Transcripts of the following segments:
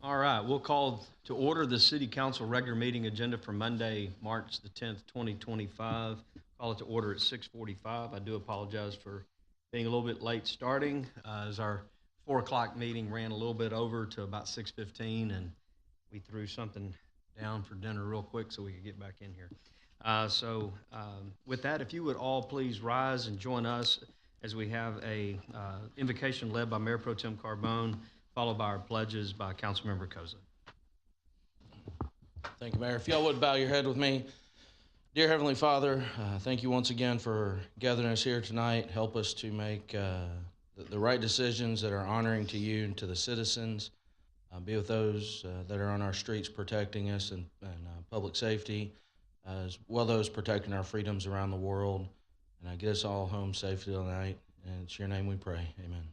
All right, we'll call to order the City Council regular meeting agenda for Monday, March the 10th, 2025. Call it to order at 6:45. I do apologize for being a little bit late starting, as our 4 o'clock meeting ran a little bit over to about 6:15, and we threw something down for dinner real quick so we could get back in here. With that, if you would all please rise and join us as we have a invocation led by Mayor Pro Tem Carbone, followed by our pledges by Councilmember Koza. Thank you, Mayor. If y'all would bow your head with me. Dear Heavenly Father, thank you once again for gathering us here tonight. Help us to make the right decisions that are honoring to you and to the citizens. Be with those that are on our streets protecting us and public safety, as well as protecting our freedoms around the world. And get us all home safely tonight. And it's your name we pray. Amen.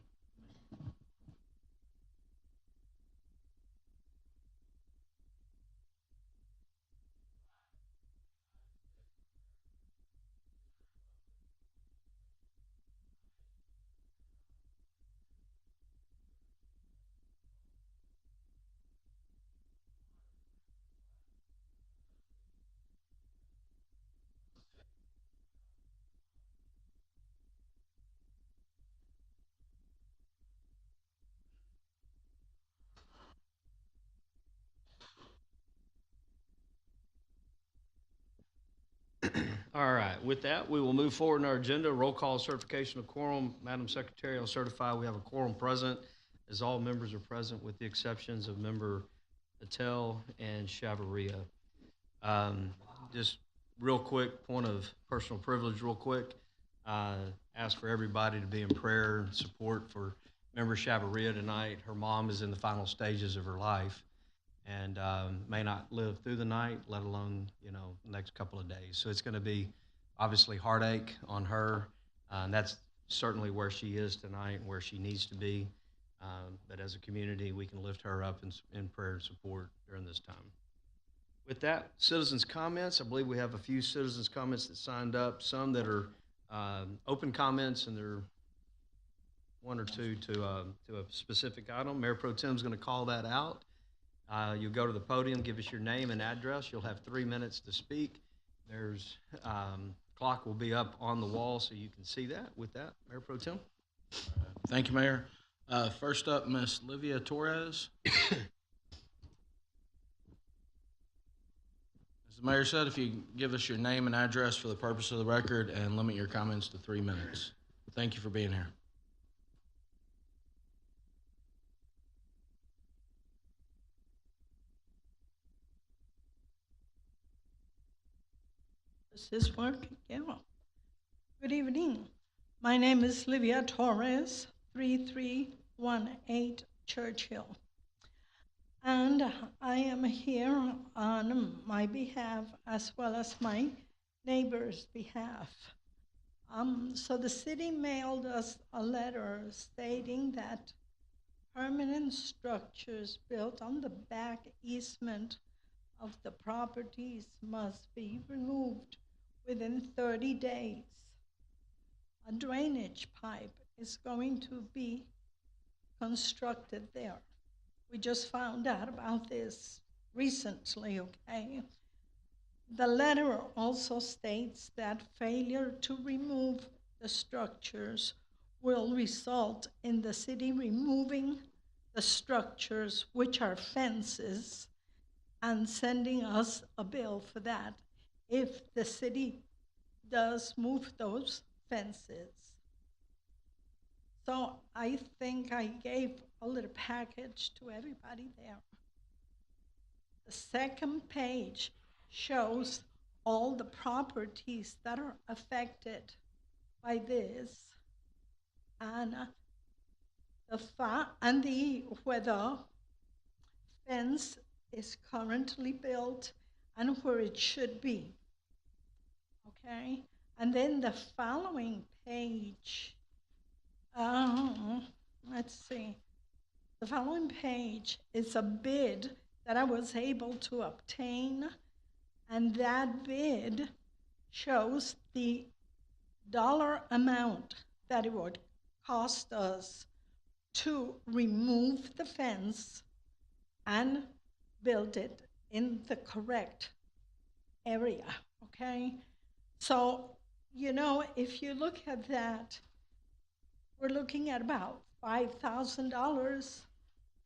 All right, with that, we will move forward in our agenda. Roll call certification of quorum. Madam Secretary, I'll certify we have a quorum present, as all members are present with the exceptions of Member Patel and Chavaria. Just real quick, point of personal privilege real quick. Ask for everybody to be in prayer and support for Member Chavaria tonight. Her mom is in the final stages of her life and may not live through the night, let alone, the next couple of days. So it's going to be obviously heartache on her. And that's certainly where she is tonight and where she needs to be. But as a community, we can lift her up in prayer and support during this time. With that, citizens' comments. I believe we have a few citizens' comments that signed up, some that are open comments, and there are one or two to a specific item. Mayor Pro Tem is going to call that out. You'll go to the podium, give us your name and address. You'll have 3 minutes to speak. There's clock will be up on the wall so you can see that. With that, Mayor Pro Tem. Thank you, Mayor. First up, Miss Livia Torres. As the Mayor said, if you give us your name and address for the purpose of the record and limit your comments to 3 minutes. Thank you for being here. This is working, yeah. Good evening. My name is Livia Torres, 3318 Churchill. And I am here on my behalf as well as my neighbor's behalf. So the city mailed us a letter stating that permanent structures built on the back easement of the properties must be removed within 30 days. A drainage pipe is going to be constructed there. We just found out about this recently, okay? The letter also states that failure to remove the structures will result in the city removing the structures, which are fences, and sending us a bill for that if the city does move those fences. So I think I gave a little package to everybody there. The second page shows all the properties that are affected by this, and where the fence is currently built and where it should be. Okay, and then the following page, let's see. The following page is a bid that I was able to obtain, and that bid shows the dollar amount that it would cost us to remove the fence and build it in the correct area, okay? So, you know, if you look at that, we're looking at about $5,000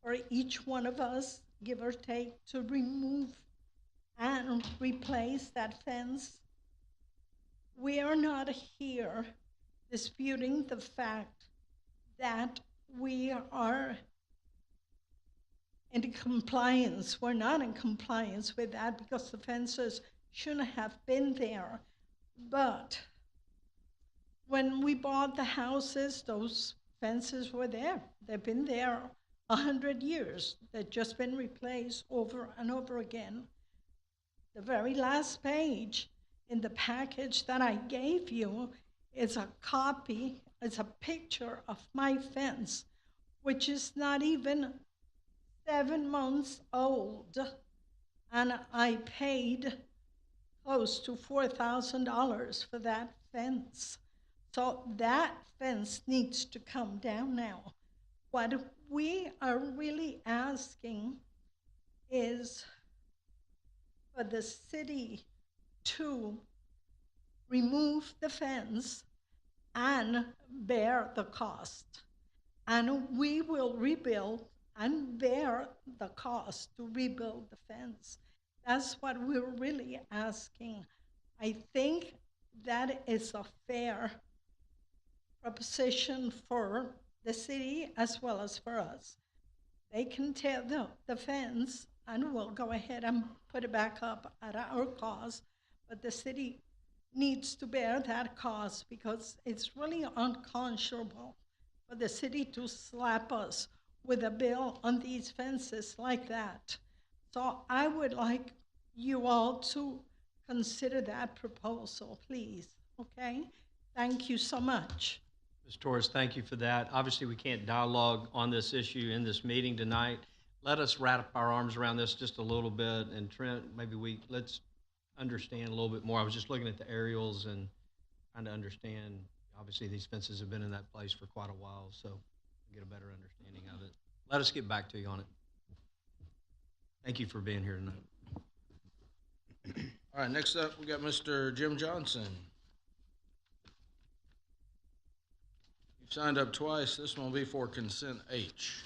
for each one of us, give or take, to remove and replace that fence. We are not here disputing the fact that we are in compliance. We're not in compliance with that because the fences shouldn't have been there. But when we bought the houses, those fences were there. They've been there 100 years. They've just been replaced over and over again. The very last page in the package that I gave you is a copy, it's a picture of my fence, which is not even 7 months old. And I paid close to $4,000 for that fence. So that fence needs to come down now. What we are really asking is for the city to remove the fence and bear the cost. And we will rebuild and bear the cost to rebuild the fence. That's what we're really asking. I think that is a fair proposition for the city as well as for us. They can tear the fence and we'll go ahead and put it back up at our cost, but the city needs to bear that cost because it's really unconscionable for the city to slap us with a bill on these fences like that. So I would like you all to consider that proposal, please, okay? Thank you so much. Ms. Torres, thank you for that. Obviously, we can't dialogue on this issue in this meeting tonight. Let us wrap our arms around this just a little bit, and Trent, maybe let's understand a little bit more. I was just looking at the aerials and trying to understand. Obviously, these fences have been in that place for quite a while, so get a better understanding of it. Let us get back to you on it. Thank you for being here tonight. All right, next up, we got Mr. Jim Johnson. You've signed up twice. This one will be for consent H.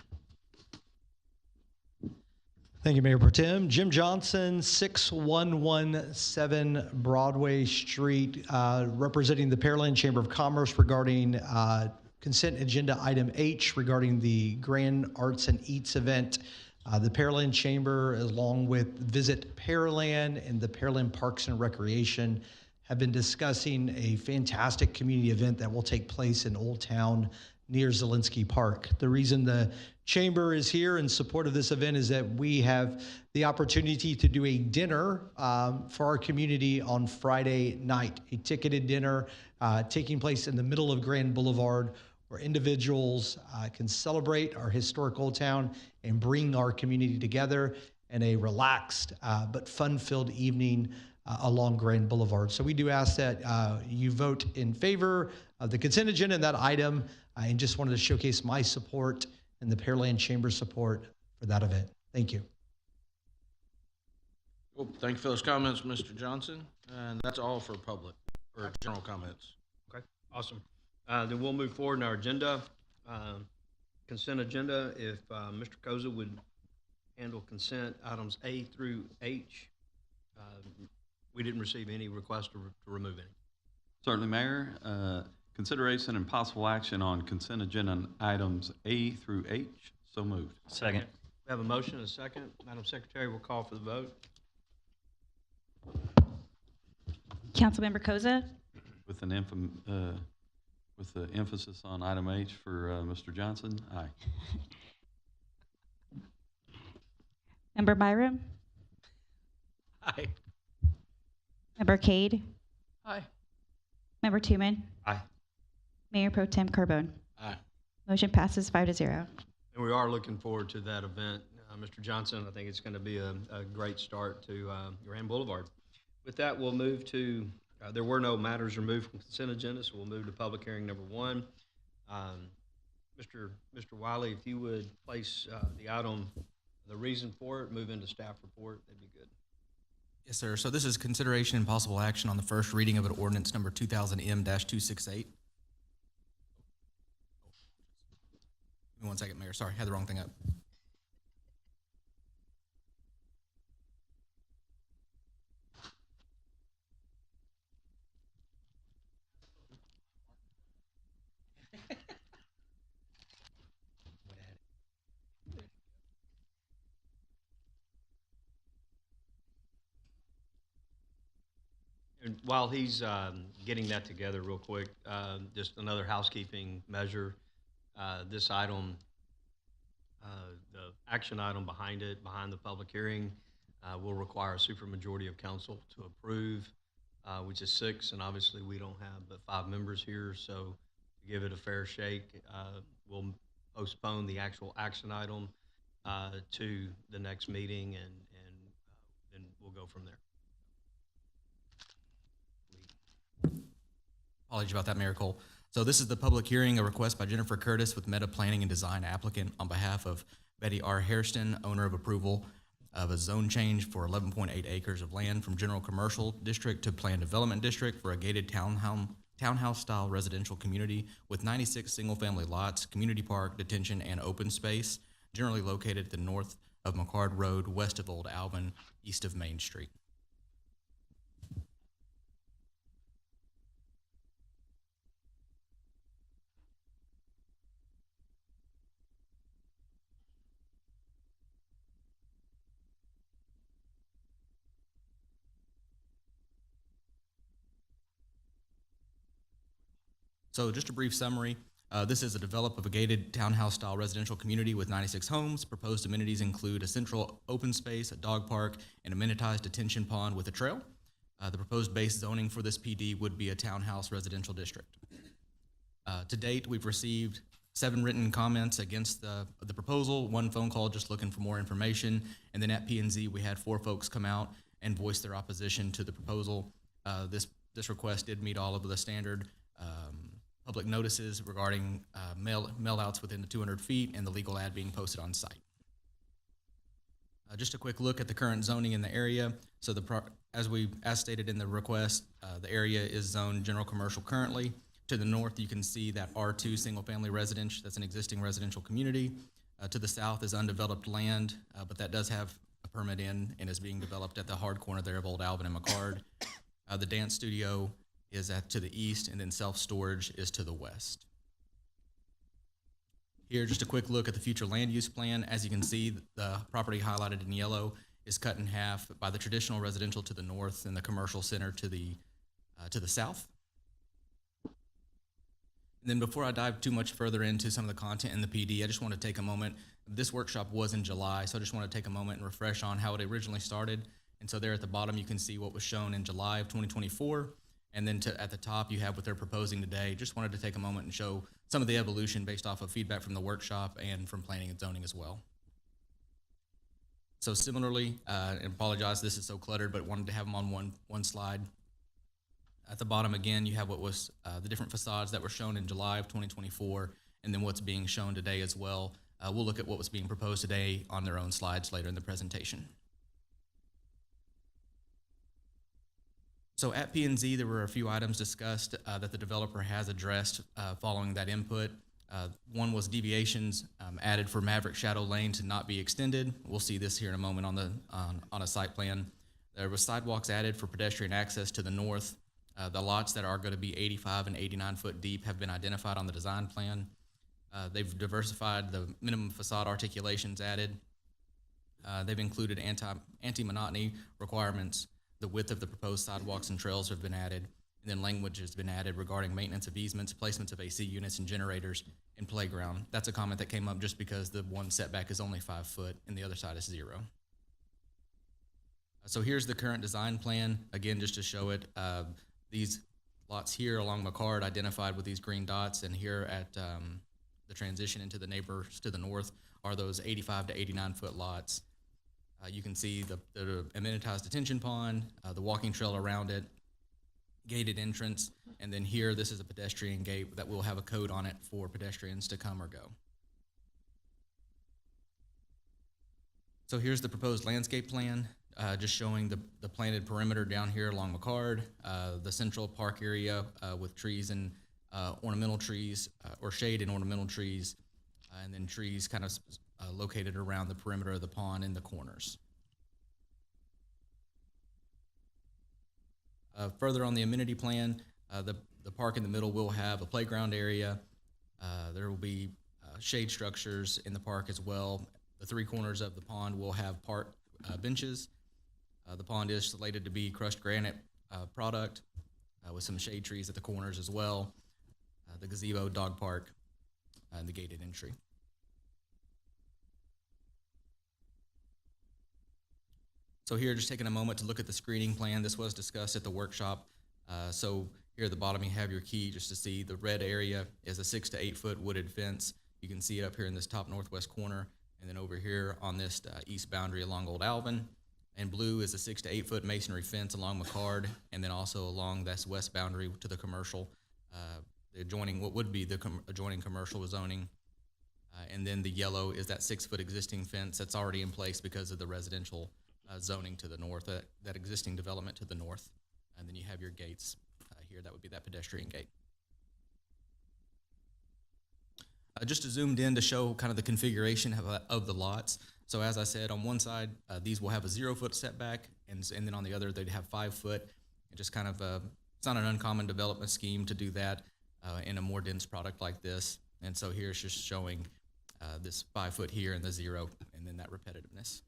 Thank you, Mayor Pro Tem. Jim Johnson, 6117 Broadway Street, representing the Pearland Chamber of Commerce regarding consent agenda item H regarding the Grand Arts and Eats event. The Pearland Chamber, along with Visit Pearland and the Pearland Parks and Recreation, have been discussing a fantastic community event that will take place in Old Town near Zielinski Park. The reason the Chamber is here in support of this event is that we have the opportunity to do a dinner for our community on Friday night, a ticketed dinner taking place in the middle of Grand Boulevard, where individuals can celebrate our historic Old Town and bring our community together in a relaxed but fun-filled evening along Grand Boulevard. So we do ask that you vote in favor of the consent agenda and that item, and just wanted to showcase my support and the Pearland Chamber support for that event. Thank you. Well, thank you for those comments, Mr. Johnson. And that's all for public or general comments. Okay, awesome. Then we'll move forward in our agenda, consent agenda. If Mr. Koza would handle consent items A through H. We didn't receive any request to remove any. Certainly, Mayor. Consideration and possible action on consent agenda items A through H. So moved. Second. Okay. We have a motion and a second. Madam Secretary will call for the vote. Councilmember Koza, With the emphasis on item H for Mr. Johnson. Aye. Member Byram, Aye. Member Cade, Aye. Member Tooman, Aye. Mayor Pro Tem Carbone. Aye. Motion passes 5-0. And we are looking forward to that event. Mr. Johnson, I think it's going to be a great start to Grand Boulevard. With that, we'll move to, there were no matters removed from consent agenda, so we'll move to public hearing number 1. Mr. Wiley, if you would place the item The reason for it, move into staff report, that'd be good. Yes, sir. So this is consideration and possible action on the first reading of an ordinance number 2000M-268. Give me 1 second, Mayor. Sorry, had the wrong thing up. And while he's getting that together real quick, just another housekeeping measure. This item, the action item behind it, behind the public hearing, will require a supermajority of council to approve, which is 6, and obviously we don't have but 5 members here, so to give it a fair shake, we'll postpone the actual action item to the next meeting, and then we'll go from there. Apologies about that, Mayor Cole. So this is the public hearing, a request by Jennifer Curtis with Meta Planning and Design applicant on behalf of Betty R. Hairston, owner of approval of a zone change for 11.8 acres of land from general commercial district to planned development district for a gated townhouse style residential community with 96 single family lots, community park, detention, and open space, generally located at the north of McCard Road, west of Old Alvin, east of Main Street. So just a brief summary, this is a develop of a gated townhouse-style residential community with 96 homes. Proposed amenities include a central open space, a dog park, an amenitized detention pond with a trail. The proposed base zoning for this PD would be a townhouse residential district. To date, we've received 7 written comments against the proposal, 1 phone call just looking for more information, and then at P&Z we had 4 folks come out and voice their opposition to the proposal. This request did meet all of the standard public notices regarding mail-outs within the 200 feet and the legal ad being posted on site. Just a quick look at the current zoning in the area. So as stated in the request, the area is zoned general commercial currently. To the north, you can see that R2 single-family residence, that's an existing residential community. To the south is undeveloped land, but that does have a permit in and is being developed at the hard corner there of Old Alvin and McCard. The dance studio is to the east, and then self-storage is to the west. Here, just a quick look at the future land use plan. As you can see, the property highlighted in yellow is cut in half by the traditional residential to the north and the commercial center to the south. And then before I dive too much further into some of the content in the PD, I just want to take a moment. This workshop was in July, so I just want to take a moment and refresh on how it originally started. And so there at the bottom, you can see what was shown in July of 2024. And then at the top, you have what they're proposing today. Just wanted to take a moment and show some of the evolution based off of feedback from the workshop and from planning and zoning as well. So similarly, and apologize, this is so cluttered, but wanted to have them on one slide. At the bottom, again, you have what was the different facades that were shown in July of 2024, and then what's being shown today as well. We'll look at what was being proposed today on their own slides later in the presentation. So at P&Z, there were a few items discussed that the developer has addressed following that input. One was deviations added for Maverick Shadow Lane to not be extended. We'll see this here in a moment on a site plan. There was sidewalks added for pedestrian access to the north. The lots that are going to be 85 and 89 foot deep have been identified on the design plan. They've diversified the minimum facade articulations added. They've included anti-monotony requirements. The width of the proposed sidewalks and trails have been added, and then language has been added regarding maintenance of easements, placements of AC units and generators, and playground. That's a comment that came up just because the one setback is only 5 foot and the other side is 0. So here's the current design plan. Again, just to show it, these lots here along McCard identified with these green dots, and here at the transition into the neighbors to the north are those 85 to 89 foot lots. You can see the amenitized detention pond, the walking trail around it, gated entrance, and then here this is a pedestrian gate that will have a code on it for pedestrians to come or go. So here's the proposed landscape plan, just showing the planted perimeter down here along McCard, the central park area with trees and ornamental trees, or shade and ornamental trees, and then trees kind of located around the perimeter of the pond in the corners. Further on the amenity plan, the park in the middle will have a playground area. There will be shade structures in the park as well. The three corners of the pond will have park benches. The pond is slated to be crushed granite product with some shade trees at the corners as well. The gazebo, dog park, and the gated entry. So here, just taking a moment to look at the screening plan. This was discussed at the workshop. So here at the bottom, you have your key just to see the red area is a 6 to 8 foot wooded fence. You can see it up here in this top northwest corner, and then over here on this east boundary along Old Alvin. And blue is a 6 to 8 foot masonry fence along McCard, and then also along this west boundary to the commercial, adjoining what would be the adjoining commercial zoning. And then the yellow is that 6 foot existing fence that's already in place because of the residential zoning to the north, that existing development to the north. And then you have your gates here. That would be that pedestrian gate. Just to zoomed in to show kind of the configuration of the lots. So as I said, on one side, these will have a 0 foot setback, and then on the other, they'd have 5 foot. It just kind of, it's not an uncommon development scheme to do that in a more dense product like this. And so here's just showing this 5 foot here and the 0, and then that repetitiveness.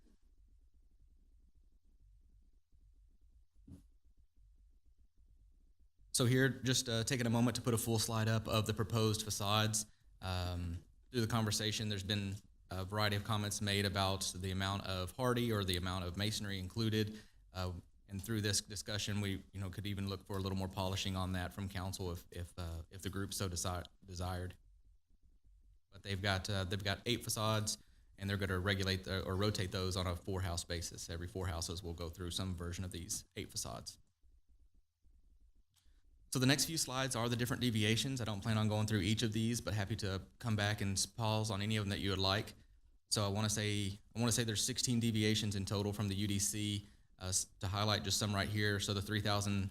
So here, just taking a moment to put a full slide up of the proposed facades. Through the conversation, there's been a variety of comments made about the amount of hardy or the amount of masonry included. And through this discussion, we could even look for a little more polishing on that from council if the group so desired. But they've got 8 facades, and they're going to regulate or rotate those on a 4-house basis. Every 4 houses will go through some version of these 8 facades. So the next few slides are the different deviations. I don't plan on going through each of these, but happy to come back and pause on any of them that you would like. So I want to say there's 16 deviations in total from the UDC. To highlight just some right here. So the 3,000.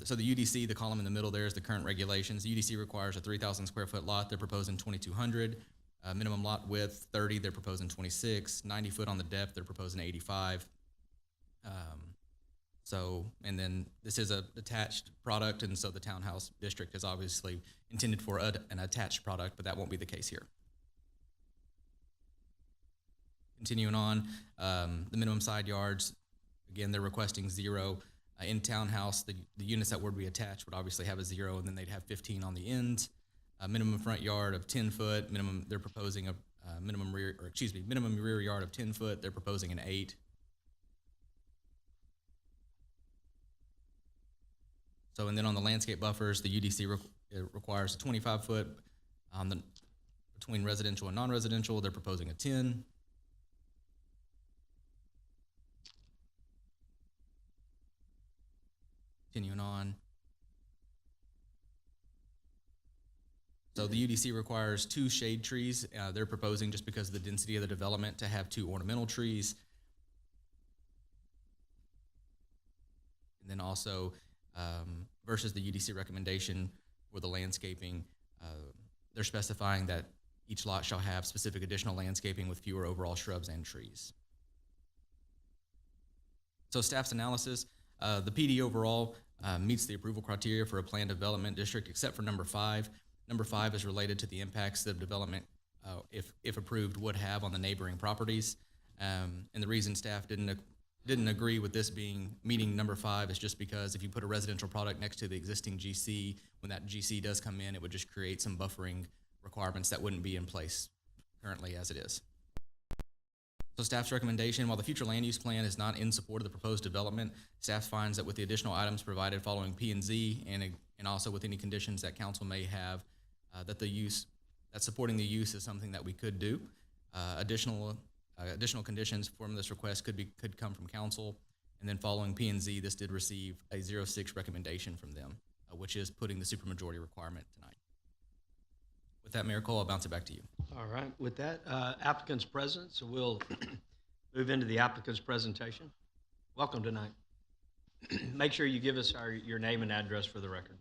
So the UDC, the column in the middle there is the current regulations. The UDC requires a 3,000 square foot lot. They're proposing 2,200. Minimum lot width 30. They're proposing 26. 90 foot on the depth. They're proposing 85. And then this is a attached product, and so the townhouse district is obviously intended for an attached product, but that won't be the case here. Continuing on, the minimum side yards, again, they're requesting 0. In townhouse, the units that would be attached would obviously have a 0, and then they'd have 15 on the ends. Minimum front yard of 10 foot. They're proposing a minimum rear yard of 10 foot. They're proposing an 8. So, and then on the landscape buffers, the UDC requires a 25 foot. Between residential and non-residential, they're proposing a 10. Continuing on. So the UDC requires 2 shade trees. They're proposing, just because of the density of the development, to have 2 ornamental trees. And then also, versus the UDC recommendation for the landscaping, they're specifying that each lot shall have specific additional landscaping with fewer overall shrubs and trees. So staff's analysis, the PD overall meets the approval criteria for a planned development district, except for number 5. Number 5 is related to the impacts that development, if approved, would have on the neighboring properties. And the reason staff didn't agree with this meeting number 5 is just because if you put a residential product next to the existing GC, when that GC does come in, it would just create some buffering requirements that wouldn't be in place currently as it is. So staff's recommendation, while the future land use plan is not in support of the proposed development, staff finds that with the additional items provided following P&Z and also with any conditions that council may have, that supporting the use is something that we could do. Additional conditions from this request could come from council, and then following P&Z, this did receive a 0-6 recommendation from them, which is putting the supermajority requirement tonight. With that, Mayor Cole, I'll bounce it back to you. All right, with that, applicant's present, so we'll Move into the applicant's presentation. Welcome tonight. Make sure you give us your name and address for the record.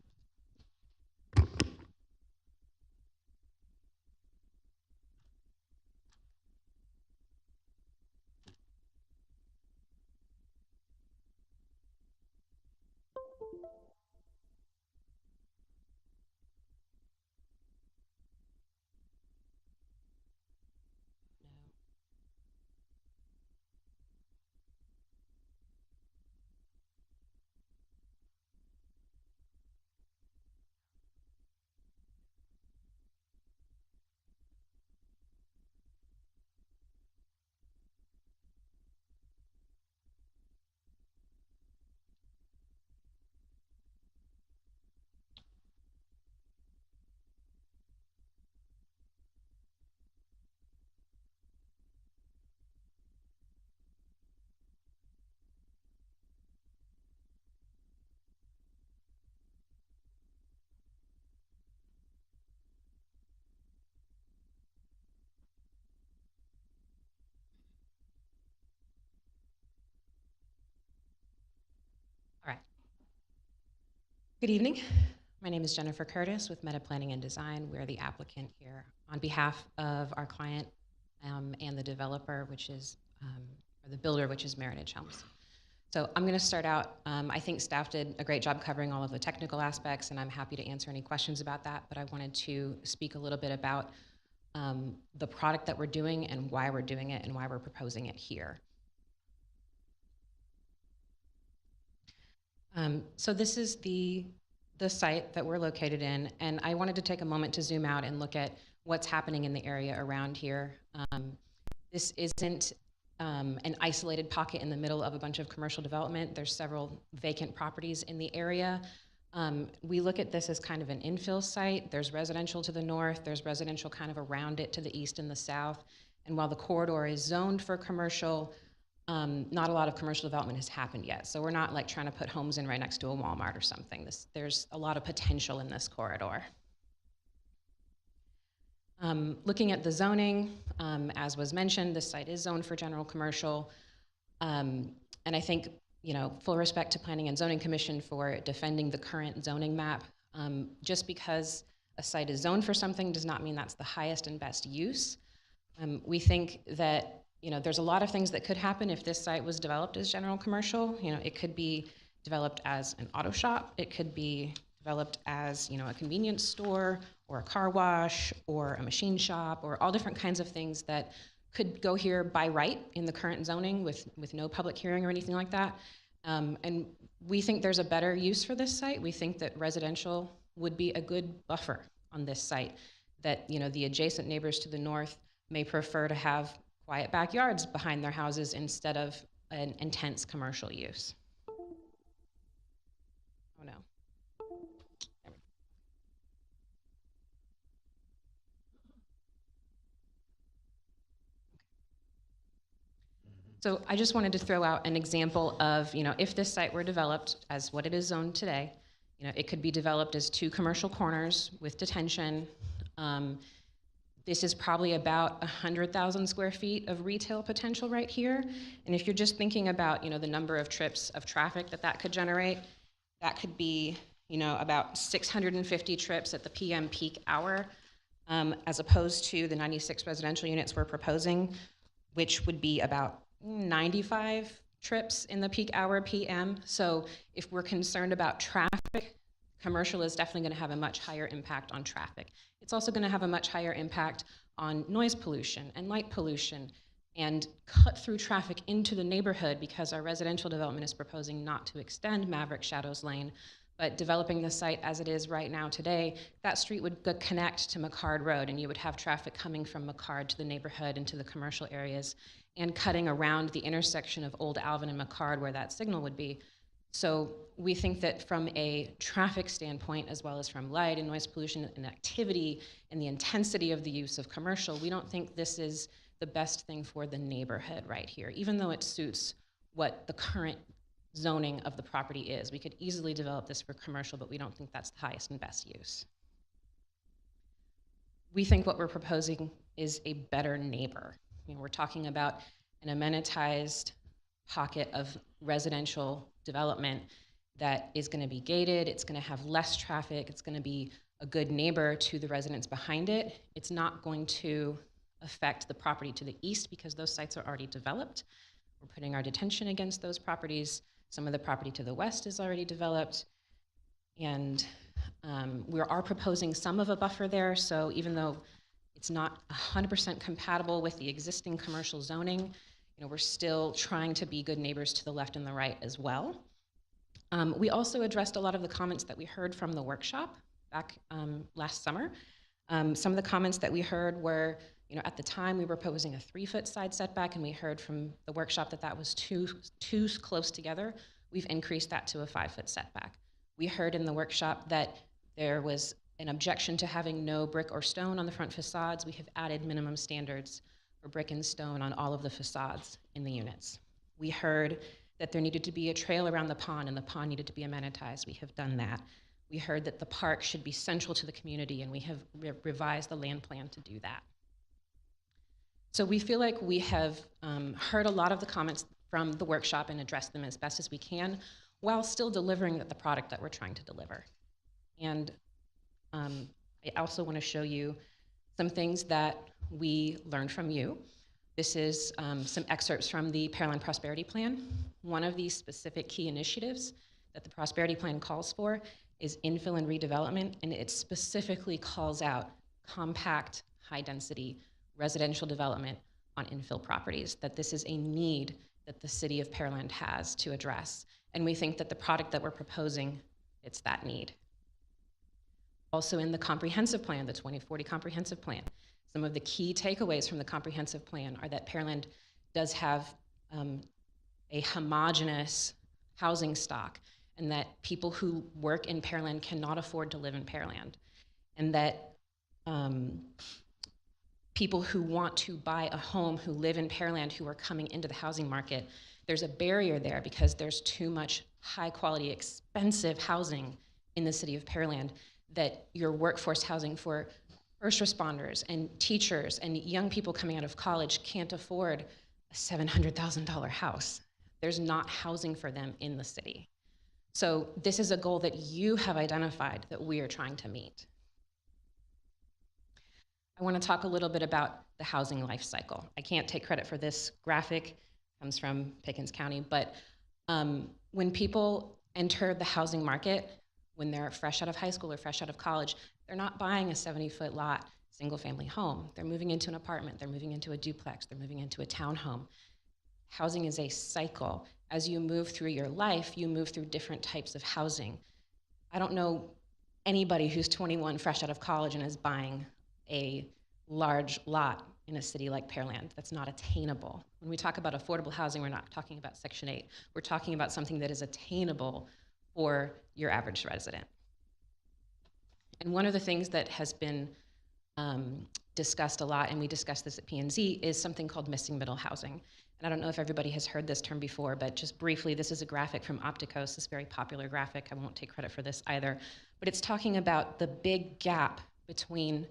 All right. Good evening. My name is Jennifer Curtis with Meta Planning and Design. We're the applicant here on behalf of our client and the developer, which is, or the builder, which is Meritage Homes. So I'm going to start out. I think staff did a great job covering all of the technical aspects, and I'm happy to answer any questions about that. But I wanted to speak a little bit about the product that we're doing and why we're doing it and why we're proposing it here. So this is the site that we're located in, and I wanted to take a moment to zoom out and look at what's happening in the area around here. This isn't an isolated pocket in the middle of a bunch of commercial development. There's several vacant properties in the area. We look at this as kind of an infill site. There's residential to the north, there's residential kind of around it to the east and the south, and while the corridor is zoned for commercial, not a lot of commercial development has happened yet. So we're not like trying to put homes in right next to a Walmart or something. There's a lot of potential in this corridor. Looking at the zoning, as was mentioned, this site is zoned for general commercial. And I think, you know, full respect to Planning and Zoning Commission for defending the current zoning map. Just because a site is zoned for something does not mean that's the highest and best use. We think that, you know, there's a lot of things that could happen if this site was developed as general commercial. You know, it could be developed as an auto shop. It could be developed as, you know, a convenience store or a car wash or a machine shop or all different kinds of things that could go here by right in the current zoning with no public hearing or anything like that. And we think there's a better use for this site. We think that residential would be a good buffer on this site, that, you know, the adjacent neighbors to the north may prefer to have quiet backyards behind their houses instead of an intense commercial use. Oh no. So I just wanted to throw out an example of, you know, if this site were developed as what it is zoned today, you know, it could be developed as 2 commercial corners with detention. This is probably about 100,000 square feet of retail potential right here. And if you're just thinking about, you know, the number of trips of traffic that could generate, that could be, you know, about 650 trips at the PM peak hour, as opposed to the 96 residential units we're proposing, which would be about 95 trips in the peak hour PM. So if we're concerned about traffic, commercial is definitely going to have a much higher impact on traffic. It's also going to have a much higher impact on noise pollution and light pollution and cut through traffic into the neighborhood, because our residential development is proposing not to extend Maverick Shadows Lane, but developing the site as it is right now today. That street would connect to McCard Road, and you would have traffic coming from McCard to the neighborhood into the commercial areas and cutting around the intersection of Old Alvin and McCard where that signal would be. So we think that from a traffic standpoint, as well as from light and noise pollution and activity and the intensity of the use of commercial, we don't think this is the best thing for the neighborhood right here, even though it suits what the current zoning of the property is. We could easily develop this for commercial, but we don't think that's the highest and best use. We think what we're proposing is a better neighbor. You know, we're talking about an amenitized pocket of residential development that is going to be gated, it's going to have less traffic, it's going to be a good neighbor to the residents behind it. It's not going to affect the property to the east because those sites are already developed. We're putting our detention against those properties. Some of the property to the west is already developed. And we are proposing some of a buffer there, so even though it's not 100% compatible with the existing commercial zoning, we're still trying to be good neighbors to the left and the right as well. We also addressed a lot of the comments that we heard from the workshop back last summer. Some of the comments that we heard were, at the time we were proposing a 3-foot side setback, and we heard from the workshop that that was too close together. We've increased that to a 5-foot setback. We heard in the workshop that there was an objection to having no brick or stone on the front facades. We have added minimum standards for brick and stone on all of the facades in the units. We heard that there needed to be a trail around the pond, and the pond needed to be amenitized. We have done that. We heard that the park should be central to the community, and we have revised the land plan to do that. So we feel like we have heard a lot of the comments from the workshop and addressed them as best as we can, while still delivering the product that we're trying to deliver. And I also want to show you some things that we learned from you. This is some excerpts from the Pearland Prosperity Plan. One of these specific key initiatives that the Prosperity Plan calls for is infill and redevelopment, and it specifically calls out compact, high-density residential development on infill properties, that this is a need that the city of Pearland has to address. And we think that the product that we're proposing fits that need. Also in the comprehensive plan, the 2040 comprehensive plan, some of the key takeaways from the comprehensive plan are that Pearland does have a homogeneous housing stock, and that people who work in Pearland cannot afford to live in Pearland, and that people who want to buy a home who live in Pearland who are coming into the housing market, there's a barrier there because there's too much high quality, expensive housing in the city of Pearland, that your workforce housing for first responders and teachers and young people coming out of college can't afford a $700,000 house. There's not housing for them in the city. So this is a goal that you have identified that we are trying to meet. I want to talk a little bit about the housing life cycle. I can't take credit for this graphic, it comes from Pickens County, but when people enter the housing market, when they're fresh out of high school or fresh out of college, they're not buying a 70-foot lot single-family home. They're moving into an apartment, they're moving into a duplex, they're moving into a townhome. Housing is a cycle. As you move through your life, you move through different types of housing. I don't know anybody who's 21, fresh out of college, and is buying a large lot in a city like Pearland. That's not attainable. When we talk about affordable housing, we're not talking about Section 8. We're talking about something that is attainable for your average resident. And one of the things that has been discussed a lot, and we discussed this at P&Z, is something called missing middle housing. And I don't know if everybody has heard this term before, but just briefly, this is a graphic from Opticos, this very popular graphic. I won't take credit for this either. But it's talking about the big gap between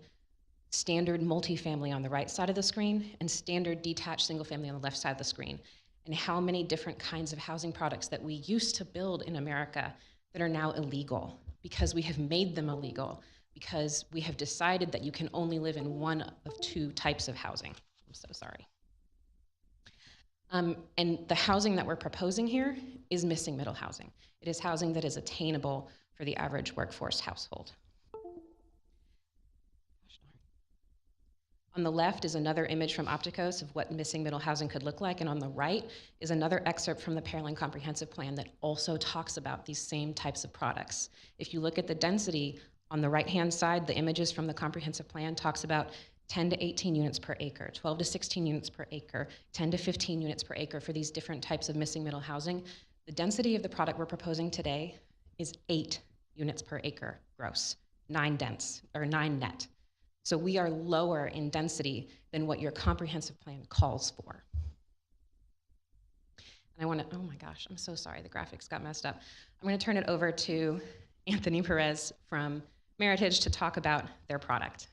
standard multifamily on the right side of the screen and standard detached single family on the left side of the screen, and how many different kinds of housing products that we used to build in America that are now illegal because we have made them illegal, because we have decided that you can only live in one of two types of housing. I'm so sorry. And the housing that we're proposing here is missing middle housing. It is housing that is attainable for the average workforce household. On the left is another image from Opticos of what missing middle housing could look like, and on the right is another excerpt from the Pearland Comprehensive Plan that also talks about these same types of products. If you look at the density on the right-hand side, the images from the Comprehensive Plan talks about 10 to 18 units per acre, 12 to 16 units per acre, 10 to 15 units per acre for these different types of missing middle housing. The density of the product we're proposing today is 8 units per acre gross, 9 net. So we are lower in density than what your comprehensive plan calls for. And I want to, oh my gosh, I'm so sorry, the graphics got messed up. I'm going to turn it over to Anthony Perez from Meritage to talk about their product.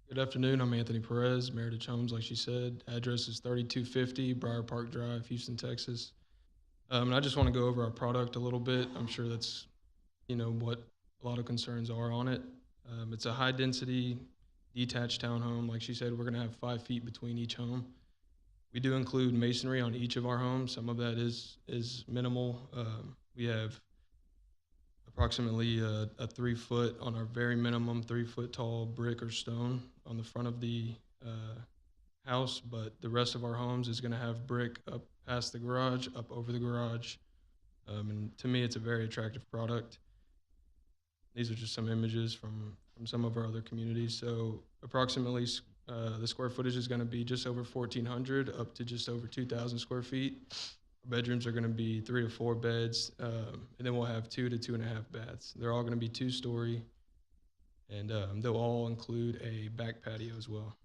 Good afternoon. I'm Anthony Perez, Meritage Homes, like she said. Address is 3250 Briar Park Drive, Houston, Texas. And I just want to go over our product a little bit. I'm sure that's, what a lot of concerns are on it. It's a high-density, detached townhome. Like she said, we're going to have 5 feet between each home. We do include masonry on each of our homes. Some of that is minimal. We have approximately a 3 foot on our very minimum 3 foot tall brick or stone on the front of the house, but the rest of our homes is going to have brick up past the garage, up over the garage. And to me, it's a very attractive product. These are just some images from some of our other communities. So approximately the square footage is going to be just over 1,400 up to just over 2,000 square feet. Bedrooms are going to be 3 to 4 beds, and then we'll have 2 to 2.5 baths. They're all going to be 2-story, and they'll all include a back patio as well.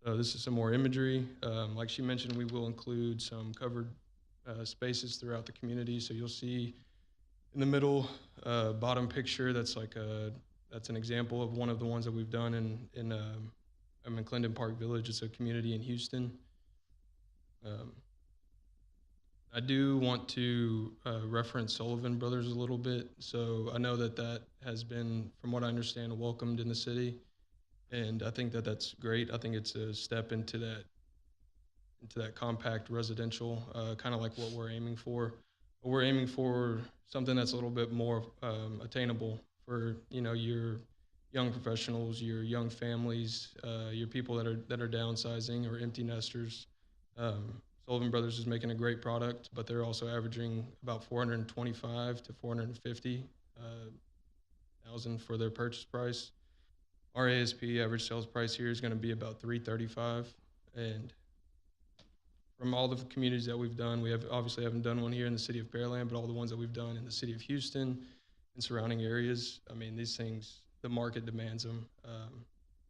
So this is some more imagery. Like she mentioned, we will include some covered spaces throughout the community. So you'll see in the middle bottom picture, that's an example of one of the ones that we've done in Clendon Park Village. It's a community in Houston. I do want to reference Sullivan Brothers a little bit. So I know that has been, from what I understand, welcomed in the city, and I think that's great. I think it's a step into that compact residential, kind of like what we're aiming for. We're aiming for something that's a little bit more attainable for your young professionals, your young families, your people that are downsizing or empty nesters. Sullivan Brothers is making a great product, but they're also averaging about 425 to 450 thousand for their purchase price. Our ASP, average sales price here, is going to be about 335, and from all the communities that we've done, we obviously haven't done one here in the city of Pearland, but all the ones that we've done in the city of Houston and surrounding areas, I mean, these things, the market demands them.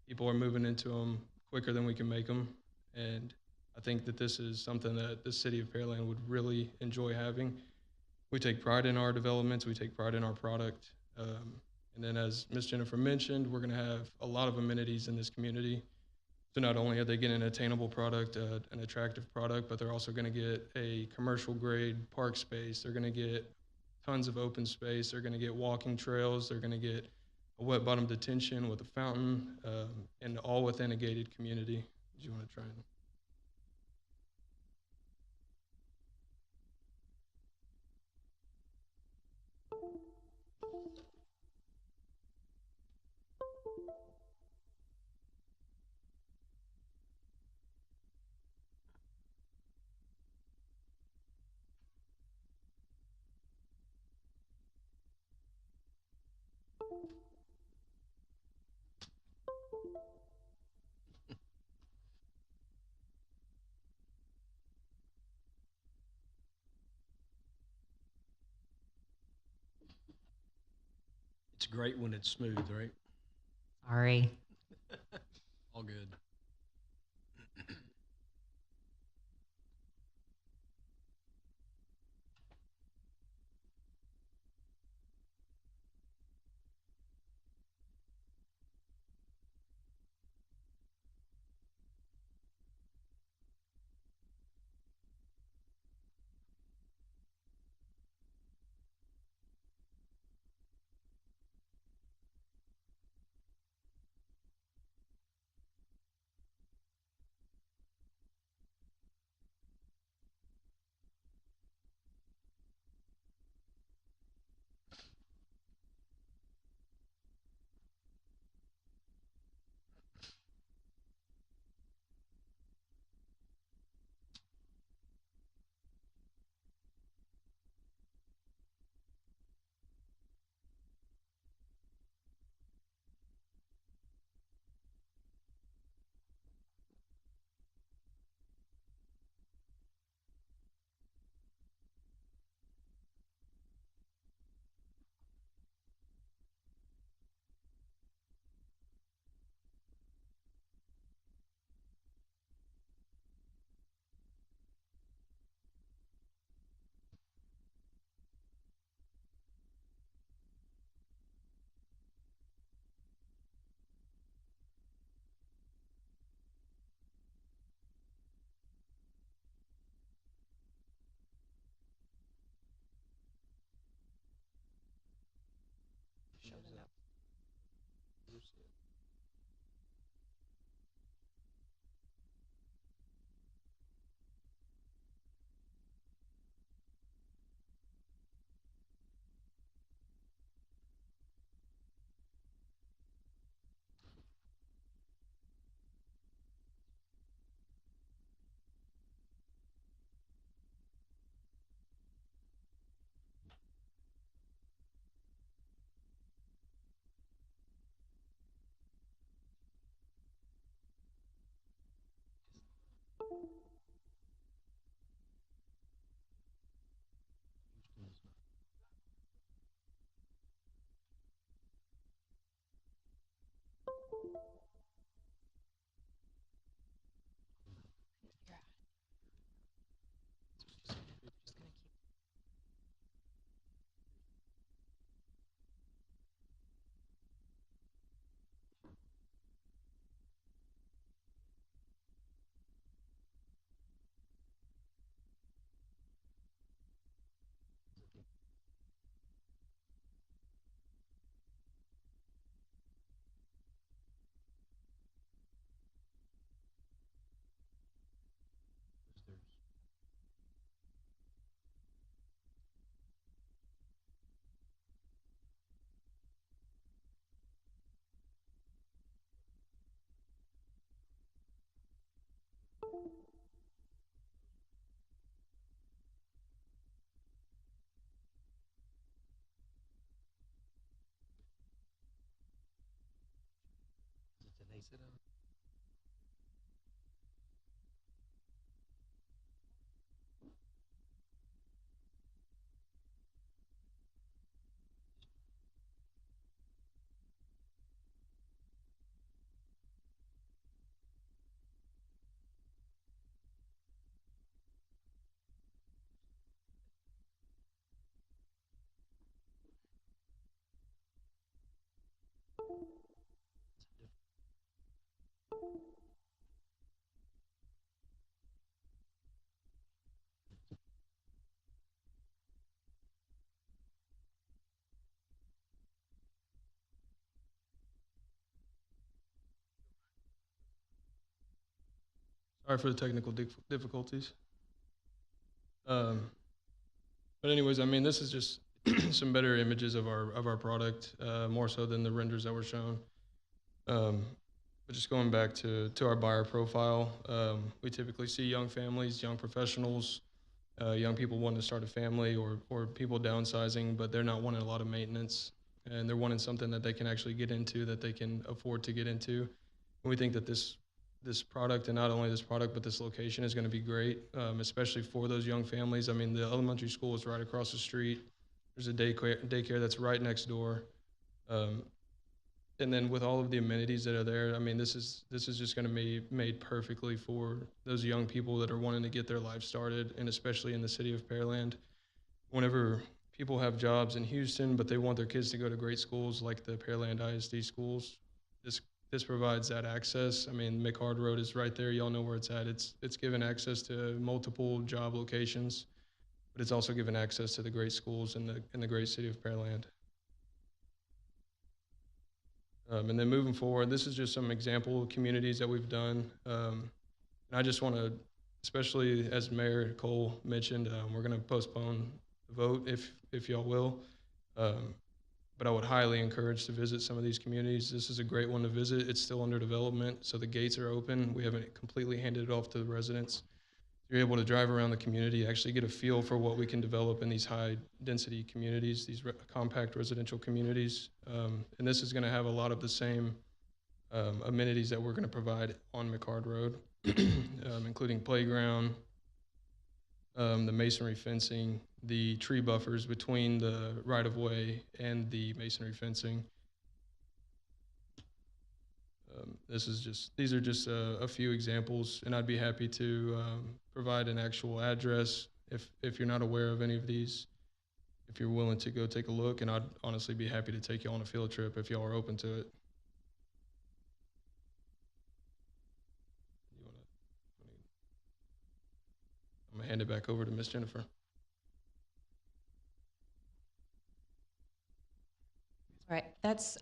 People are moving into them quicker than we can make them, and I think that this is something that the city of Pearland would really enjoy having. We take pride in our developments. We take pride in our product. And then, as Ms. Jennifer mentioned, we're going to have a lot of amenities in this community. So not only are they getting an attainable product, an attractive product, but they're also going to get a commercial grade park space. They're going to get tons of open space. They're going to get walking trails. They're going to get a wet bottom detention with a fountain, and all within a gated community. Do you want to try and? It's great when it's smooth, right? Sorry. All good. Sorry for the technical difficulties. But anyways, I mean, this is just some better images of our product, more so than the renders that were shown. But just going back to our buyer profile, we typically see young families, young professionals, young people wanting to start a family, or people downsizing, but they're not wanting a lot of maintenance, and they're wanting something that they can actually get into, that they can afford to get into. And we think that this product, and not only this product, but this location is going to be great, especially for those young families. I mean, the elementary school is right across the street. There's a daycare that's right next door. And then with all of the amenities that are there, I mean, this is just going to be made perfectly for those young people that are wanting to get their life started, and especially in the city of Pearland. Whenever people have jobs in Houston, but they want their kids to go to great schools like the Pearland ISD schools, this provides that access. I mean, McHard Road is right there. Y'all know where it's at. It's given access to multiple job locations, but it's also given access to the great schools in the great city of Pearland. And then moving forward, this is just some example communities that we've done. And I just want to, especially as Mayor Cole mentioned, we're going to postpone the vote if y'all will. But I would highly encourage to visit some of these communities. This is a great one to visit. It's still under development, so the gates are open. We haven't completely handed it off to the residents. You're able to drive around the community, actually get a feel for what we can develop in these high-density communities, these compact residential communities. And this is going to have a lot of the same amenities that we're going to provide on McHard Road, including playground, the masonry fencing, the tree buffers between the right-of-way and the masonry fencing. These are just a few examples, and I'd be happy to provide an actual address if you're not aware of any of these, if you're willing to go take a look, and I'd honestly be happy to take you on a field trip if y'all are open to it. I'm gonna hand it back over to Miss Jennifer. All right, that's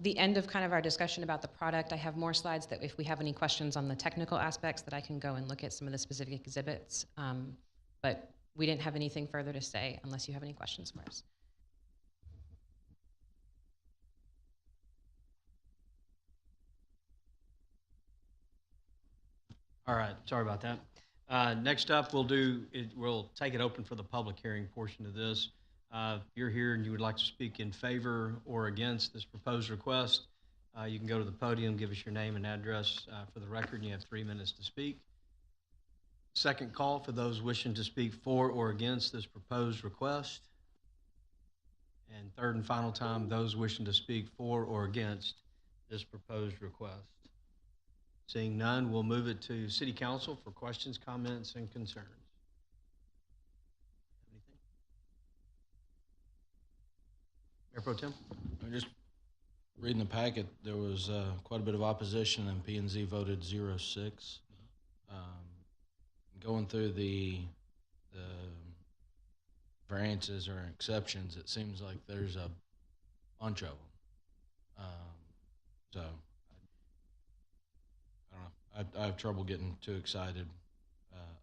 the end of kind of our discussion about the product. I have more slides that if we have any questions on the technical aspects that I can go and look at some of the specific exhibits. But we didn't have anything further to say unless you have any questions for us. All right, sorry about that. Next up, we'll take it open for the public hearing portion of this. If you're here and you would like to speak in favor or against this proposed request, you can go to the podium, give us your name and address for the record, and you have 3 minutes to speak. Second call for those wishing to speak for or against this proposed request. And third and final time, those wishing to speak for or against this proposed request. Seeing none, we'll move it to City Council for questions, comments, and concerns. Anything? Mayor Pro Tem? Just reading the packet, there was quite a bit of opposition, and P&Z voted 0-6. Going through the variances or exceptions, it seems like there's a bunch of them. So I don't know. I have trouble getting too excited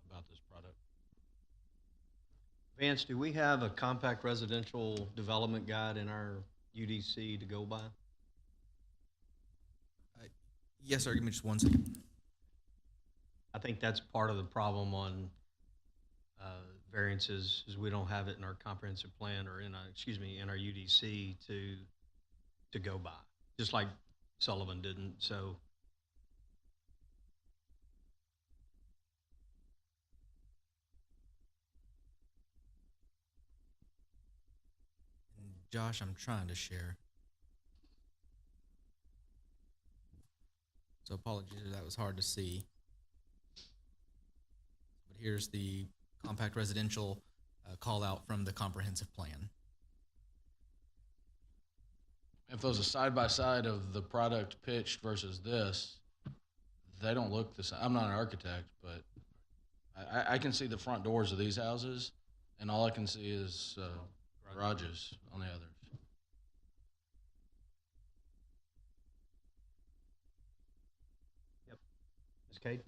about this product. Vance, do we have a compact residential development guide in our UDC to go by? Yes, sir. Give me just 1 second. I think that's part of the problem on variances is we don't have it in our comprehensive plan or in our UDC to go by, just like Sullivan didn't. So Josh, I'm trying to share. So apologies if that was hard to see. But here's the compact residential call out from the comprehensive plan. If there's a side-by-side of the product pitched versus this, they don't look the same. I'm not an architect, but I can see the front doors of these houses, and all I can see is garages on the others. Ms. Cade?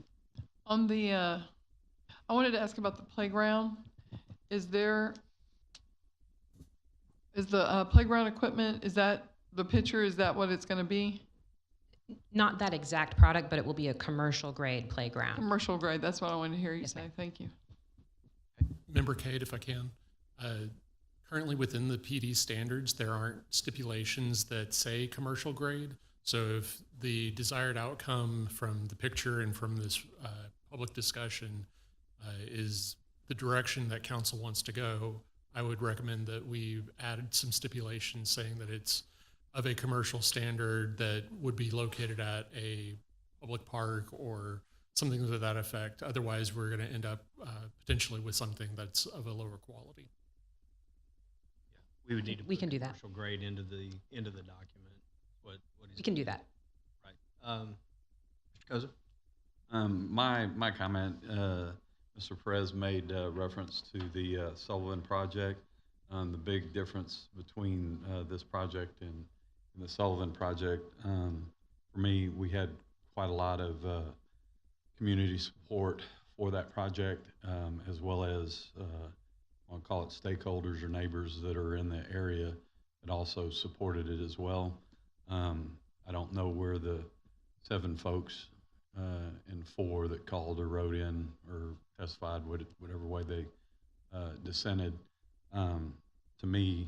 On the, I wanted to ask about the playground. Is the playground equipment, is that the picture, is that what it's gonna be? Not that exact product, but it will be a commercial grade playground. Commercial grade, that's what I wanted to hear you Yes, say. ma'am. Thank you. Member Cade, if I can. Currently within the PD standards, there aren't stipulations that say commercial grade. So if the desired outcome from the picture and from this public discussion is the direction that council wants to go, I would recommend that we added some stipulations saying that it's of a commercial standard that would be located at a public park or something to that effect. Otherwise, we're going to end up potentially with something that's of a lower quality. We would need to We put can the do that. commercial grade into the document. What he's We can do that. Right. Mr. Koza? My comment, Mr. Perez made reference to the Sullivan project. The big difference between this project and the Sullivan project, for me, we had quite a lot of community support for that project, as well as I'll call it stakeholders or neighbors that are in the area that also supported it as well. I don't know where the 7 folks and 4 that called or wrote in or testified, whatever way they dissented. To me,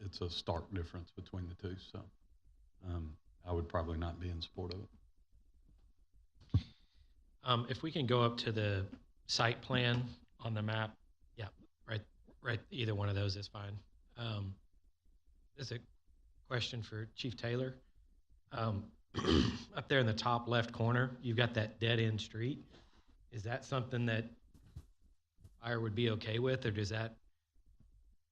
it's a stark difference between the two. So I would probably not be in support of it. If we can go up to the site plan on the map, yeah, right, either one of those is fine. There's a question for Chief Taylor. Up there in the top left corner, you've got that dead-end street. Is that something that fire would be okay with, or does that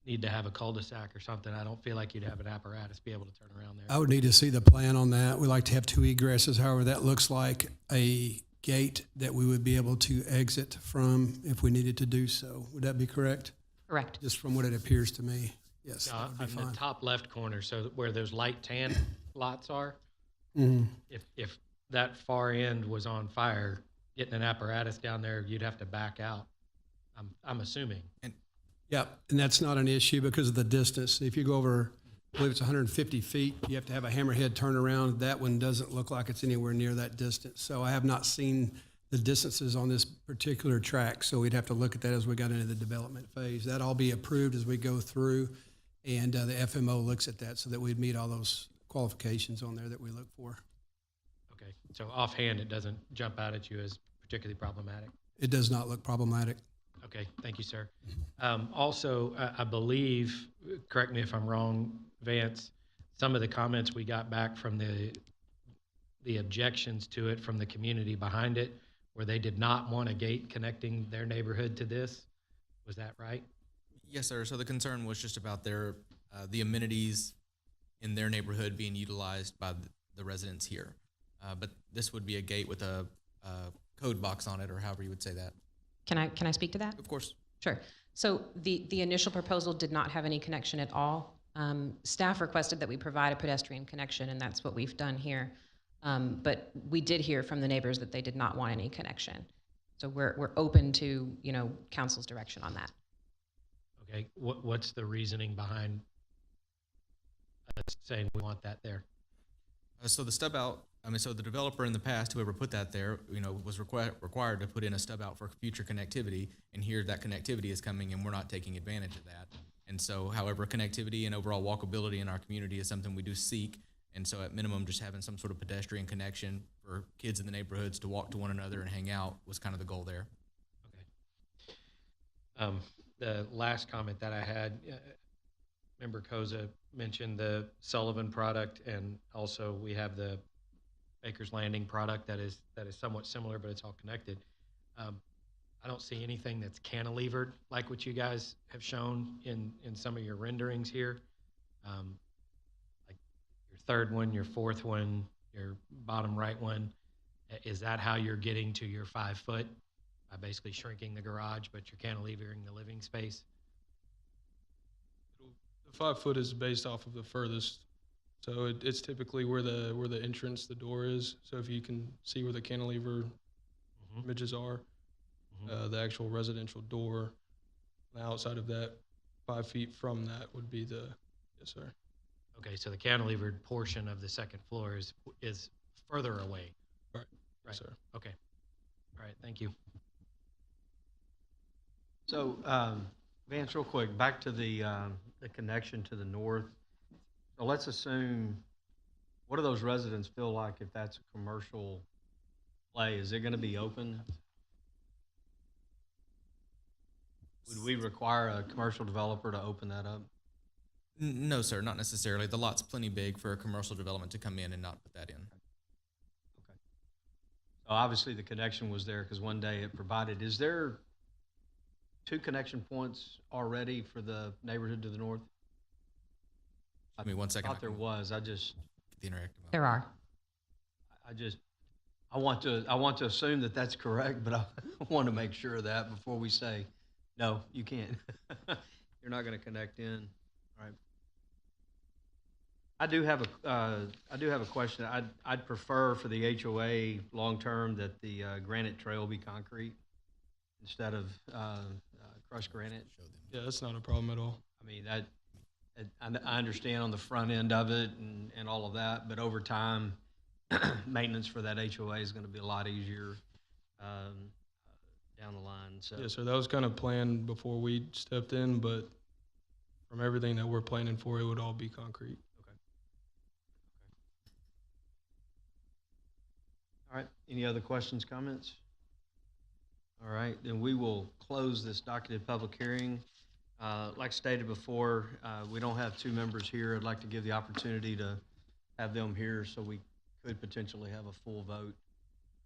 need to have a cul-de-sac or something? I don't feel like you'd have an apparatus be able to turn around there. I would need to see the plan on that. We like to have 2 egresses, however that looks like a gate that we would be able to exit from if we needed to do so. Would that be correct? Correct. Just from what it appears to me. Yes, that would be On fine. the top left corner, so where those light tan lots are, Mhm. if that far end was on fire, getting an apparatus down there, you'd have to back out. I'm assuming. Yeah, and that's not an issue because of the distance. If you go over, I believe it's 150 feet, you have to have a hammerhead turnaround. That one doesn't look like it's anywhere near that distance. So I have not seen the distances on this particular track, so we'd have to look at that as we got into the development phase. That'll all be approved as we go through, and the FMO looks at that so that we'd meet all those qualifications on there that we look for. Okay, so offhand, it doesn't jump out at you as particularly problematic? It does not look problematic. Okay, thank you, sir. Also, I believe, correct me if I'm wrong, Vance, some of the comments we got back from the objections to it from the community behind it, where they did not want a gate connecting their neighborhood to this. Was that right? Yes, sir. So the concern was just about their the amenities in their neighborhood being utilized by the residents here. But this would be a gate with a code box on it, or however you would say that. Can I speak to that? Of course. Sure. So the initial proposal did not have any connection at all. Staff requested that we provide a pedestrian connection, and that's what we've done here. But we did hear from the neighbors that they did not want any connection. So we're open to, council's direction on that. Okay, what's the reasoning behind us saying we want that there? So the stub out, so the developer in the past, whoever put that there, was required to put in a stub out for future connectivity, and here that connectivity is coming and we're not taking advantage of that. And so, however, connectivity and overall walkability in our community is something we do seek, and so at minimum, just having some sort of pedestrian connection for kids in the neighborhoods to walk to one another and hang out was kind of the goal there. Okay. The last comment that I had, Member Koza mentioned the Sullivan product, and also we have the Baker's Landing product that is somewhat similar, but it's all connected. I don't see anything that's cantilevered like what you guys have shown in some of your renderings here. Like your third one, your fourth one, your bottom right one. Is that how you're getting to your 5 foot? By basically shrinking the garage, but you're cantilevering the living space? The 5 foot is based off of the furthest. So it's typically where the entrance, the door is. So if you can see where the cantilever images are, the actual residential door, outside of that, 5 feet from that would be the, yes, sir. Okay, so the cantilevered portion of the second floor is further away. Right. Right. Yes, sir. Okay. All right. Thank you. So, Vance, real quick, back to the connection to the north. So let's assume, what do those residents feel like if that's a commercial play? Is it going to be open? Would we require a commercial developer to open that up? No, sir, not necessarily. The lot's plenty big for a commercial development to come in and not put that in. Okay. So obviously the connection was there because one day it provided. Is there 2 connection points already for the neighborhood to the north? Give me 1 second. I thought there was. I just. The interactive mode. There are. I want to assume that that's correct, but I want to make sure of that before we say, no, you can't. You're not going to connect in. All right. I do have a question. I'd prefer for the HOA long term that the granite trail be concrete instead of crushed granite. Yeah, that's not a problem at all. I mean, I understand on the front end of it and all of that, but over time, maintenance for that HOA is going to be a lot easier down the line. So Yeah, sir, that was kind of planned before we stepped in, but from everything that we're planning for, it would all be concrete. Okay. All right. Any other questions, comments? All right, then we will close this docketed public hearing. Like stated before, we don't have 2 members here. I'd like to give the opportunity to have them here so we could potentially have a full vote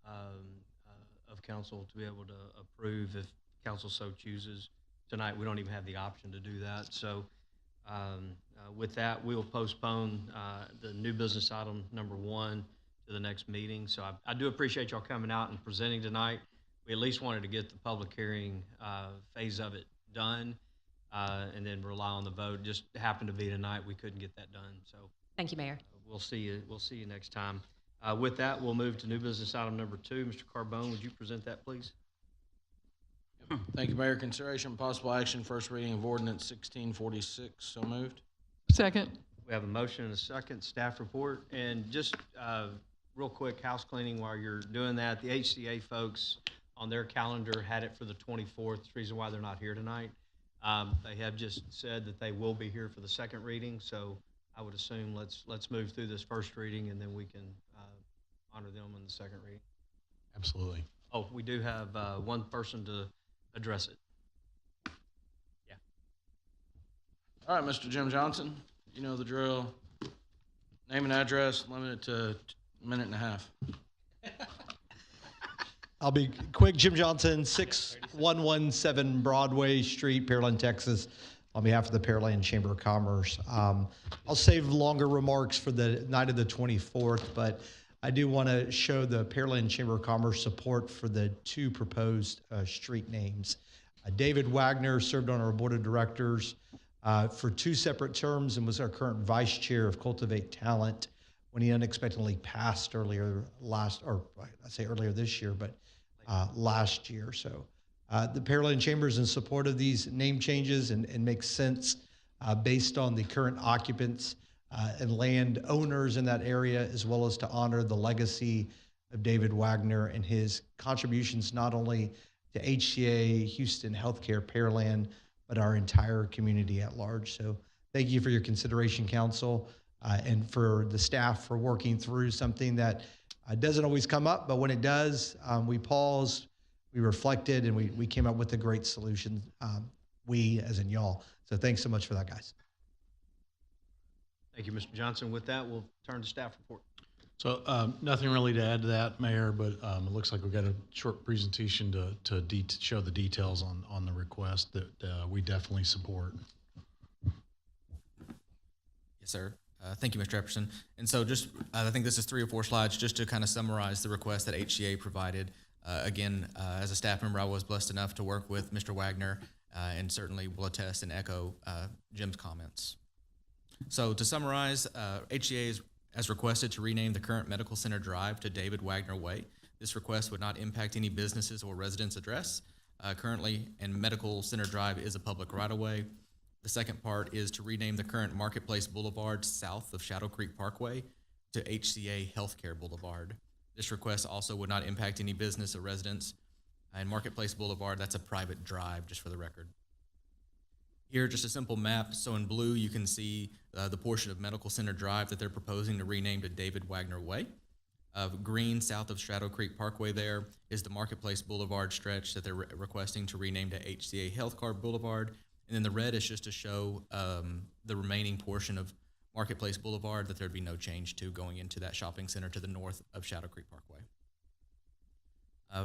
of council to be able to approve if council so chooses. Tonight, we don't even have the option to do that. So with that, we'll postpone the new business item number 1 to the next meeting. So I do appreciate y'all coming out and presenting tonight. We at least wanted to get the public hearing phase of it done and then rely on the vote. Just happened to be tonight, we couldn't get that done. So Thank you, Mayor. we'll see you next time. With that, we'll move to new business item number 2. Mr. Carbone, would you present that, please? Thank you, Mayor. Consideration and possible action, first reading of ordinance 1646. So moved. Second. We have a motion and a second. Staff report. And just real quick house cleaning while you're doing that. The HCA folks on their calendar had it for the 24th. The reason why they're not here tonight. They have just said that they will be here for the second reading. So I would assume let's move through this first reading and then we can honor them in the second reading. Absolutely. Oh, we do have one person to address it. Yeah. All right, Mr. Jim Johnson, you know the drill. Name and address, limited to a minute and a half. I'll be quick. Jim Johnson, 6117 Broadway Street, Pearland, Texas, on behalf of the Pearland Chamber of Commerce. I'll save longer remarks for the night of the 24th, but I do want to show the Pearland Chamber of Commerce support for the 2 proposed street names. David Wagner served on our board of directors for 2 separate terms and was our current vice chair of Cultivate Talent when he unexpectedly passed earlier this year, but last year. So the Pearland Chamber is in support of these name changes and makes sense based on the current occupants and land owners in that area, as well as to honor the legacy of David Wagner and his contributions not only to HCA, Houston Healthcare, Pearland, but our entire community at large. So thank you for your consideration, council, and for the staff for working through something that doesn't always come up, but when it does, we paused, we reflected, and we came up with a great solution, we as in y'all. So thanks so much for that, guys. Thank you, Mr. Johnson. With that, we'll turn to staff report. So nothing really to add to that, Mayor, but it looks like we've got a short presentation to show the details on the request that we definitely support. Yes, sir. Thank you, Mr. Epperson. And so just, I think this is 3 or 4 slides just to kind of summarize the request that HCA provided. Again, as a staff member, I was blessed enough to work with Mr. Wagner and certainly will attest and echo Jim's comments. So to summarize, HCA has requested to rename the current Medical Center Drive to David Wagner Way. This request would not impact any businesses or residents' address. Currently, and Medical Center Drive is a public right-of-way. The second part is to rename the current Marketplace Boulevard south of Shadow Creek Parkway to HCA Healthcare Boulevard. This request also would not impact any business or residents. And Marketplace Boulevard, that's a private drive, just for the record. Here, just a simple map. So in blue, you can see the portion of Medical Center Drive that they're proposing to rename to David Wagner Way. Green, south of Shadow Creek Parkway there, is the Marketplace Boulevard stretch that they're requesting to rename to HCA Healthcare Boulevard. And then the red is just to show the remaining portion of Marketplace Boulevard that there'd be no change to going into that shopping center to the north of Shadow Creek Parkway.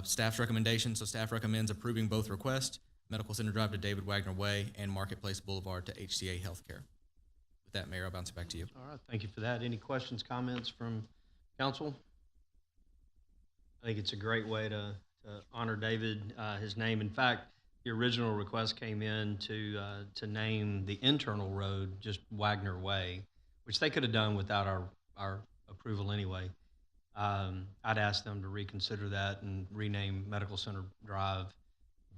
Staff's recommendation, so staff recommends approving both requests, Medical Center Drive to David Wagner Way and Marketplace Boulevard to HCA Healthcare. With that, Mayor, I'll bounce it back to you. All right, thank you for that. Any questions, comments from council? I think it's a great way to honor David, his name. In fact, the original request came in to name the internal road just Wagner Way, which they could have done without our approval anyway. I'd ask them to reconsider that and rename Medical Center Drive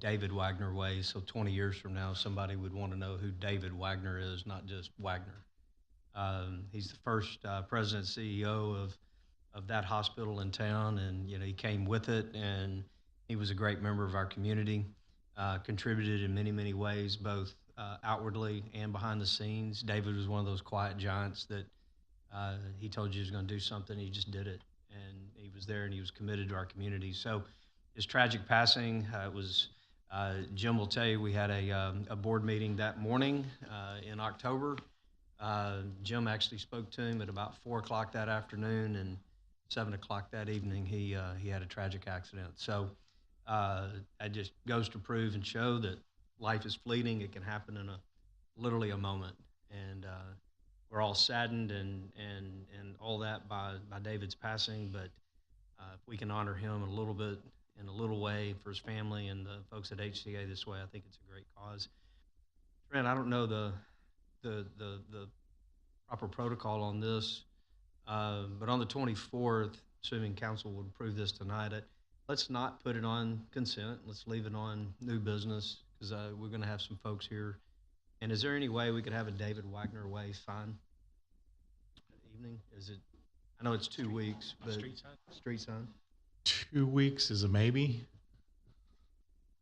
David Wagner Way, so 20 years from now, somebody would want to know who David Wagner is, not just Wagner. He's the first president CEO of that hospital in town, and he came with it, and he was a great member of our community, contributed in many, many ways, both outwardly and behind the scenes. David was one of those quiet giants that he told you he was going to do something, he just did it, and he was there and he was committed to our community. So his tragic passing, Jim will tell you, we had a board meeting that morning in October. Jim actually spoke to him at about 4 o'clock that afternoon, and 7 o'clock that evening, he had a tragic accident. So it just goes to prove and show that life is fleeting. It can happen in literally a moment. And we're all saddened and all that by David's passing, but if we can honor him a little bit in a little way for his family and the folks at HCA this way, I think it's a great cause. Trent, I don't know the proper protocol on this, but on the 24th, assuming council would approve this tonight, let's not put it on consent. Let's leave it on new business, because we're going to have some folks here. And is there any way we could have a David Wagner Way sign that evening? I know it's 2 weeks, but street sign. 2 weeks is a maybe.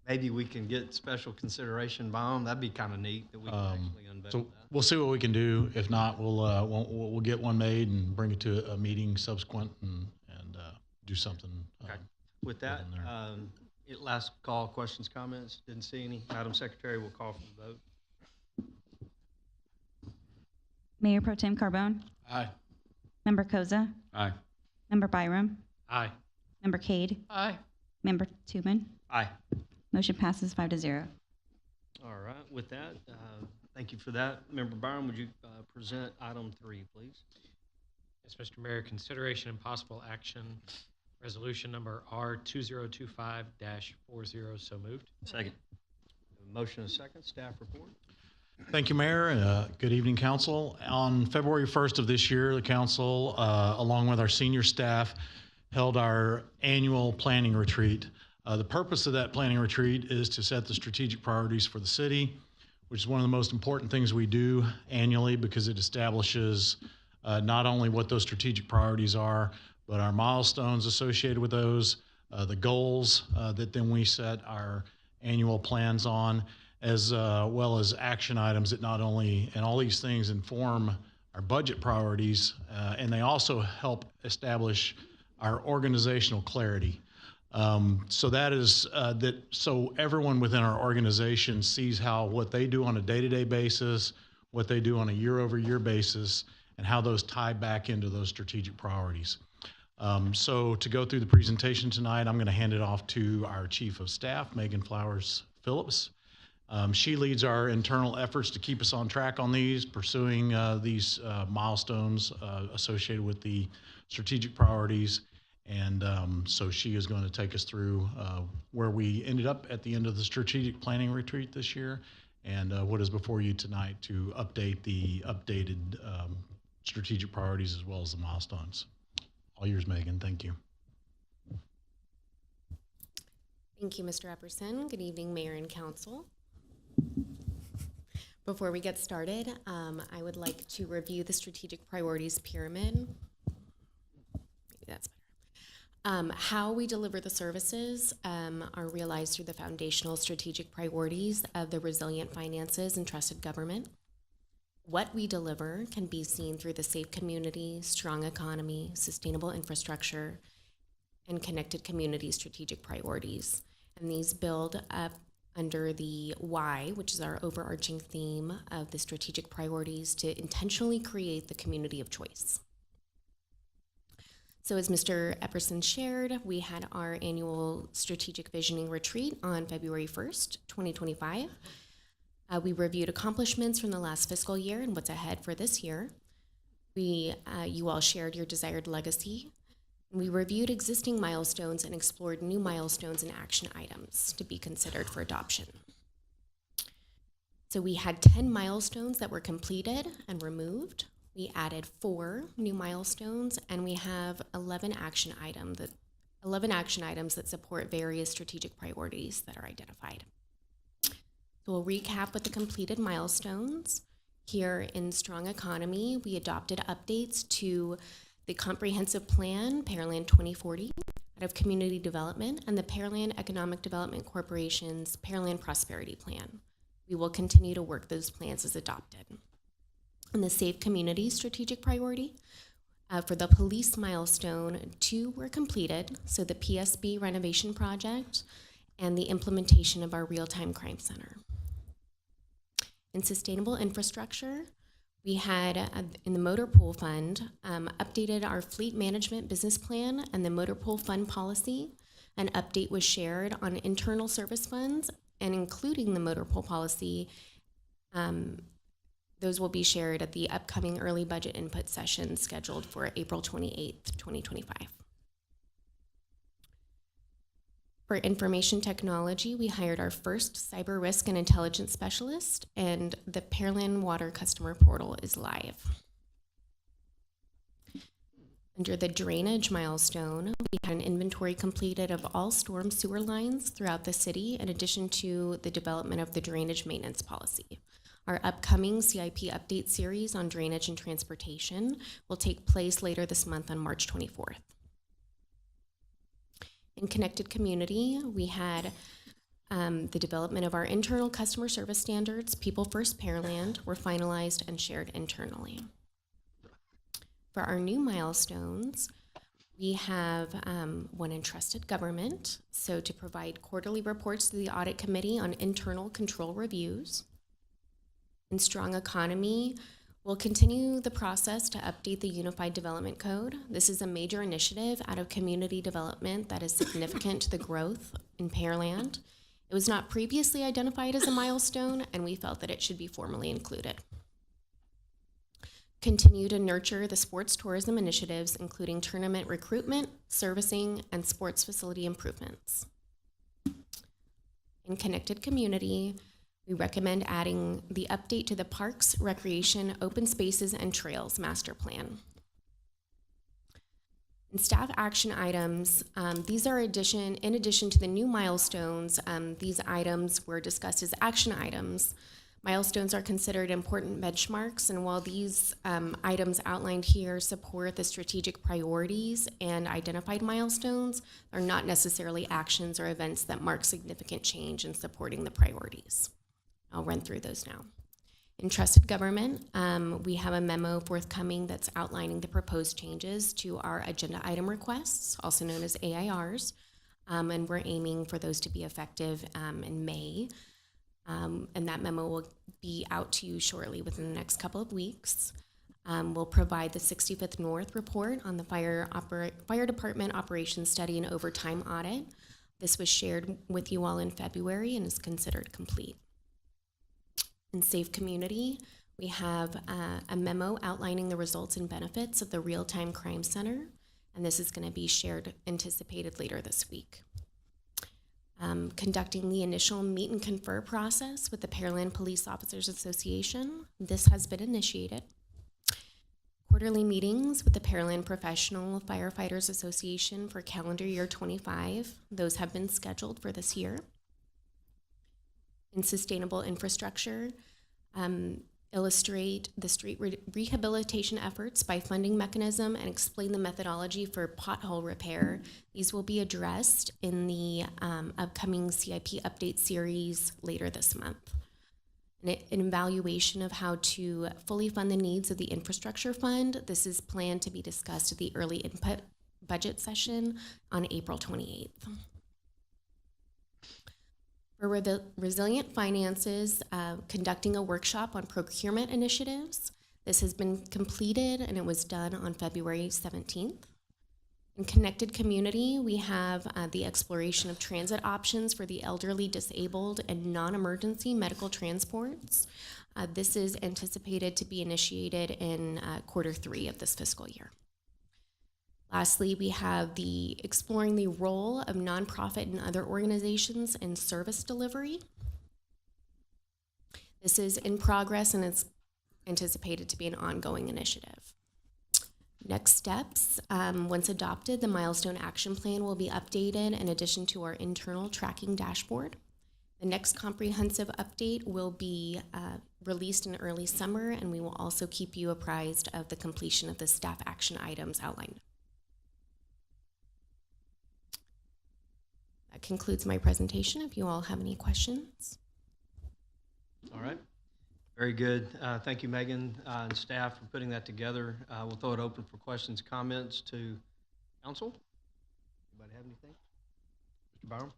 Maybe we can get special consideration by them. That'd be kind of neat that we can actually unveil So that. we'll see what we can do. If not, we'll get one made and bring it to a meeting subsequent and do something. Okay. With that, last call, questions, comments. Didn't see any. Madam Secretary will call for the vote. Mayor Pro Tem Carbone, Aye. Member Koza, Aye. Member Byram, Aye. Member Cade, Aye. Member Tooman. Aye. Motion passes 5-0. All right. With that, thank you for that. Member Byron, would you present item 3, please? Yes, Mr. Mayor, consideration and possible action, resolution number R2025-40, so moved. Second. Motion and a second. Staff report. Thank you, Mayor. Good evening, Council. On February 1st of this year, the Council, along with our senior staff, held our annual planning retreat. The purpose of that planning retreat is to set the strategic priorities for the city, which is one of the most important things we do annually, because it establishes not only what those strategic priorities are, but our milestones associated with those, the goals that then we set our annual plans on, as well as action items that not only, and all these things inform our budget priorities, and they also help establish our organizational clarity. So that is so everyone within our organization sees what they do on a day-to-day basis, what they do on a year-over-year basis, and how those tie back into those strategic priorities. So to go through the presentation tonight, I'm going to hand it off to our Chief of Staff, Megan Flowers Phillips. She leads our internal efforts to keep us on track on these, pursuing these milestones associated with the strategic priorities. And so she is going to take us through where we ended up at the end of the strategic planning retreat this year, and what is before you tonight to update the updated strategic priorities as well as the milestones. All yours, Megan. Thank you. Thank you, Mr. Epperson. Good evening, Mayor and Council. Before we get started, I would like to review the strategic priorities pyramid. Maybe that's better. How we deliver the services are realized through the foundational strategic priorities of the resilient finances and trusted government. What we deliver can be seen through the safe community, strong economy, sustainable infrastructure, and connected community strategic priorities. And these build up under the why, which is our overarching theme of the strategic priorities, to intentionally create the community of choice. So as Mr. Epperson shared, we had our annual strategic visioning retreat on February 1st, 2025. We reviewed accomplishments from the last fiscal year and what's ahead for this year. You all shared your desired legacy. We reviewed existing milestones and explored new milestones and action items to be considered for adoption. So we had 10 milestones that were completed and removed. We added 4 new milestones, and we have 11 action items that support various strategic priorities that are identified. So we'll recap with the completed milestones. Here in Strong Economy, we adopted updates to the Comprehensive Plan, Pearland 2040, out of Community Development, and the Pearland Economic Development Corporation's Pearland Prosperity Plan. We will continue to work those plans as adopted. And the Safe Community Strategic Priority, for the police milestone, 2 were completed, so the PSB renovation project and the implementation of our real-time crime center. In sustainable infrastructure, we had, in the motor pool fund, updated our fleet management business plan and the motor pool fund policy. An update was shared on internal service funds, and including the motor pool policy, those will be shared at the upcoming early budget input session scheduled for April 28th, 2025. For information technology, we hired our first cyber risk and intelligence specialist, and the Pearland Water Customer Portal is live. Under the drainage milestone, we had an inventory completed of all storm sewer lines throughout the city, in addition to the development of the drainage maintenance policy. Our upcoming CIP update series on drainage and transportation will take place later this month on March 24th. In Connected Community, we had the development of our internal customer service standards, People First Pearland, were finalized and shared internally. For our new milestones, we have one in Trusted Government, so to provide quarterly reports to the Audit Committee on internal control reviews. In Strong Economy, we'll continue the process to update the Unified Development Code. This is a major initiative out of community development that is significant to the growth in Pearland. It was not previously identified as a milestone, and we felt that it should be formally included. Continue to nurture the sports tourism initiatives, including tournament recruitment, servicing, and sports facility improvements. In Connected Community, we recommend adding the update to the Parks, Recreation, Open Spaces, and Trails Master Plan. In staff action items, these are in addition to the new milestones. These items were discussed as action items. Milestones are considered important benchmarks, and while these items outlined here support the strategic priorities and identified milestones, are not necessarily actions or events that mark significant change in supporting the priorities. I'll run through those now. In Trusted Government, we have a memo forthcoming that's outlining the proposed changes to our agenda item requests, also known as AIRs, and we're aiming for those to be effective in May. And that memo will be out to you shortly within the next couple of weeks. We'll provide the 65th North report on the fire department operations study and overtime audit. This was shared with you all in February and is considered complete. In Safe Community, we have a memo outlining the results and benefits of the Real-Time Crime Center, and this is going to be shared, anticipated later this week. Conducting the initial meet and confer process with the Pearland Police Officers Association. This has been initiated. Quarterly meetings with the Pearland Professional Firefighters Association for calendar year 25. Those have been scheduled for this year. In sustainable infrastructure, illustrate the street rehabilitation efforts by funding mechanism and explain the methodology for pothole repair. These will be addressed in the upcoming CIP update series later this month. An evaluation of how to fully fund the needs of the infrastructure fund. This is planned to be discussed at the early input budget session on April 28th. For resilient finances, conducting a workshop on procurement initiatives. This has been completed and it was done on February 17th. In Connected Community, we have the exploration of transit options for the elderly, disabled, and non-emergency medical transports. This is anticipated to be initiated in Q3 of this fiscal year. Lastly, we have the exploring the role of nonprofit and other organizations in service delivery. This is in progress and it's anticipated to be an ongoing initiative. Next steps, once adopted, the milestone action plan will be updated in addition to our internal tracking dashboard. The next comprehensive update will be released in early summer, and we will also keep you apprised of the completion of the staff action items outlined. That concludes my presentation. If you all have any questions. All right. Very good. Thank you, Megan and staff, for putting that together. We'll throw it open for questions, comments to council. Anybody have anything? Mr. Byram?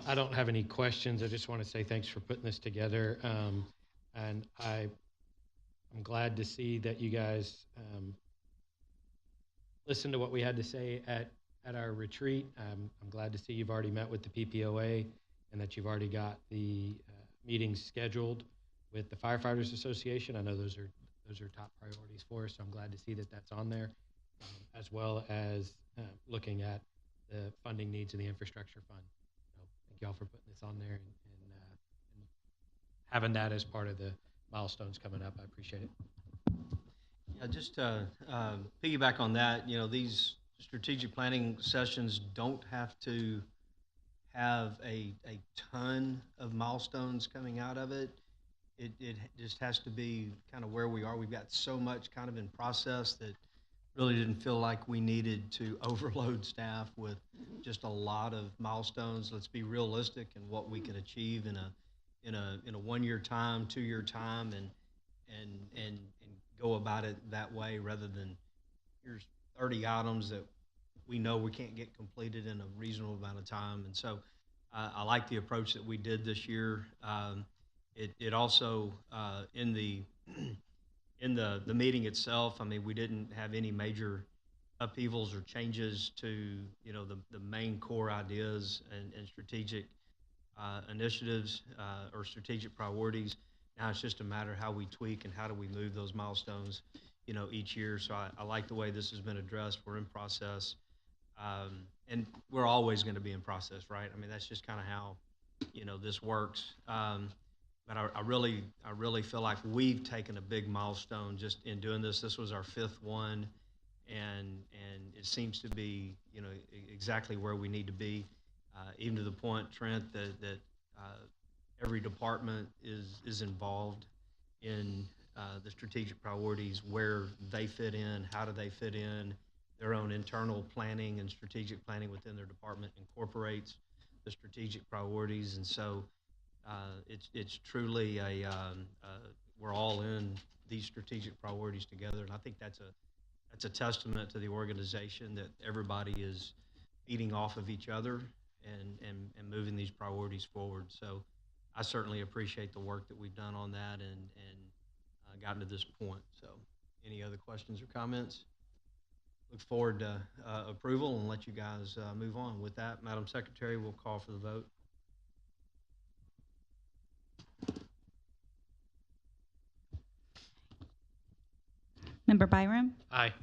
I don't have any questions. I just want to say thanks for putting this together. And I'm glad to see that you guys listened to what we had to say at our retreat. I'm glad to see you've already met with the PPOA and that you've already got the meetings scheduled with the Firefighters Association. I know those are top priorities for us, so I'm glad to see that that's on there, as well as looking at the funding needs of the infrastructure fund. So thank you all for putting this on there and having that as part of the milestones coming up. I appreciate it. Yeah, just to piggyback on that, you know, these strategic planning sessions don't have to have a ton of milestones coming out of it. It just has to be kind of where we are. We've got so much kind of in process that really didn't feel like we needed to overload staff with just a lot of milestones. Let's be realistic in what we can achieve in a 1 year time, 2 year time, and go about it that way, rather than here's 30 items that we know we can't get completed in a reasonable amount of time. And so I like the approach that we did this year. It also in the meeting itself, I mean, we didn't have any major upheavals or changes to, you know, the main core ideas and strategic initiatives or strategic priorities. Now it's just a matter of how we tweak and how do we move those milestones, you know, each year. So I like the way this has been addressed. We're in process. And we're always going to be in process, right? I mean, that's just kind of how, you know, this works. But I really feel like we've taken a big milestone just in doing this. This was our 5th one, and it seems to be, you know, exactly where we need to be, even to the point, Trent, that every department is involved in the strategic priorities, where they fit in, how do they fit in. Their own internal planning and strategic planning within their department incorporates the strategic priorities. And so it's truly we're all in these strategic priorities together. And I think that's a testament to the organization, that everybody is feeding off of each other and moving these priorities forward. So I certainly appreciate the work that we've done on that, and gotten to this point. So any other questions or comments? Look forward to approval and let you guys move on. With that, Madam Secretary, we'll call for the vote. Member Byram? Aye.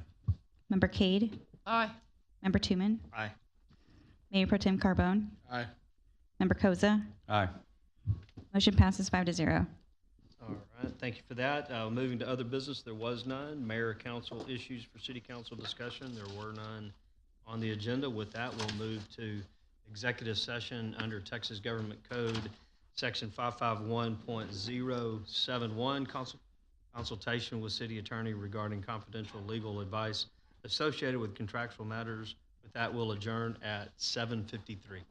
Member Cade? Aye. Member Tooman? Aye. Mayor Pro Tem Carbone? Aye. Member Koza? Aye. Motion passes 5-0. All right, thank you for that. Moving to other business, there was none. Mayor, council issues for city council discussion, there were none on the agenda. With that, we'll move to executive session under Texas Government Code, Section 551.071, consultation with city attorney regarding confidential legal advice associated with contractual matters. With that, we'll adjourn at 7:53.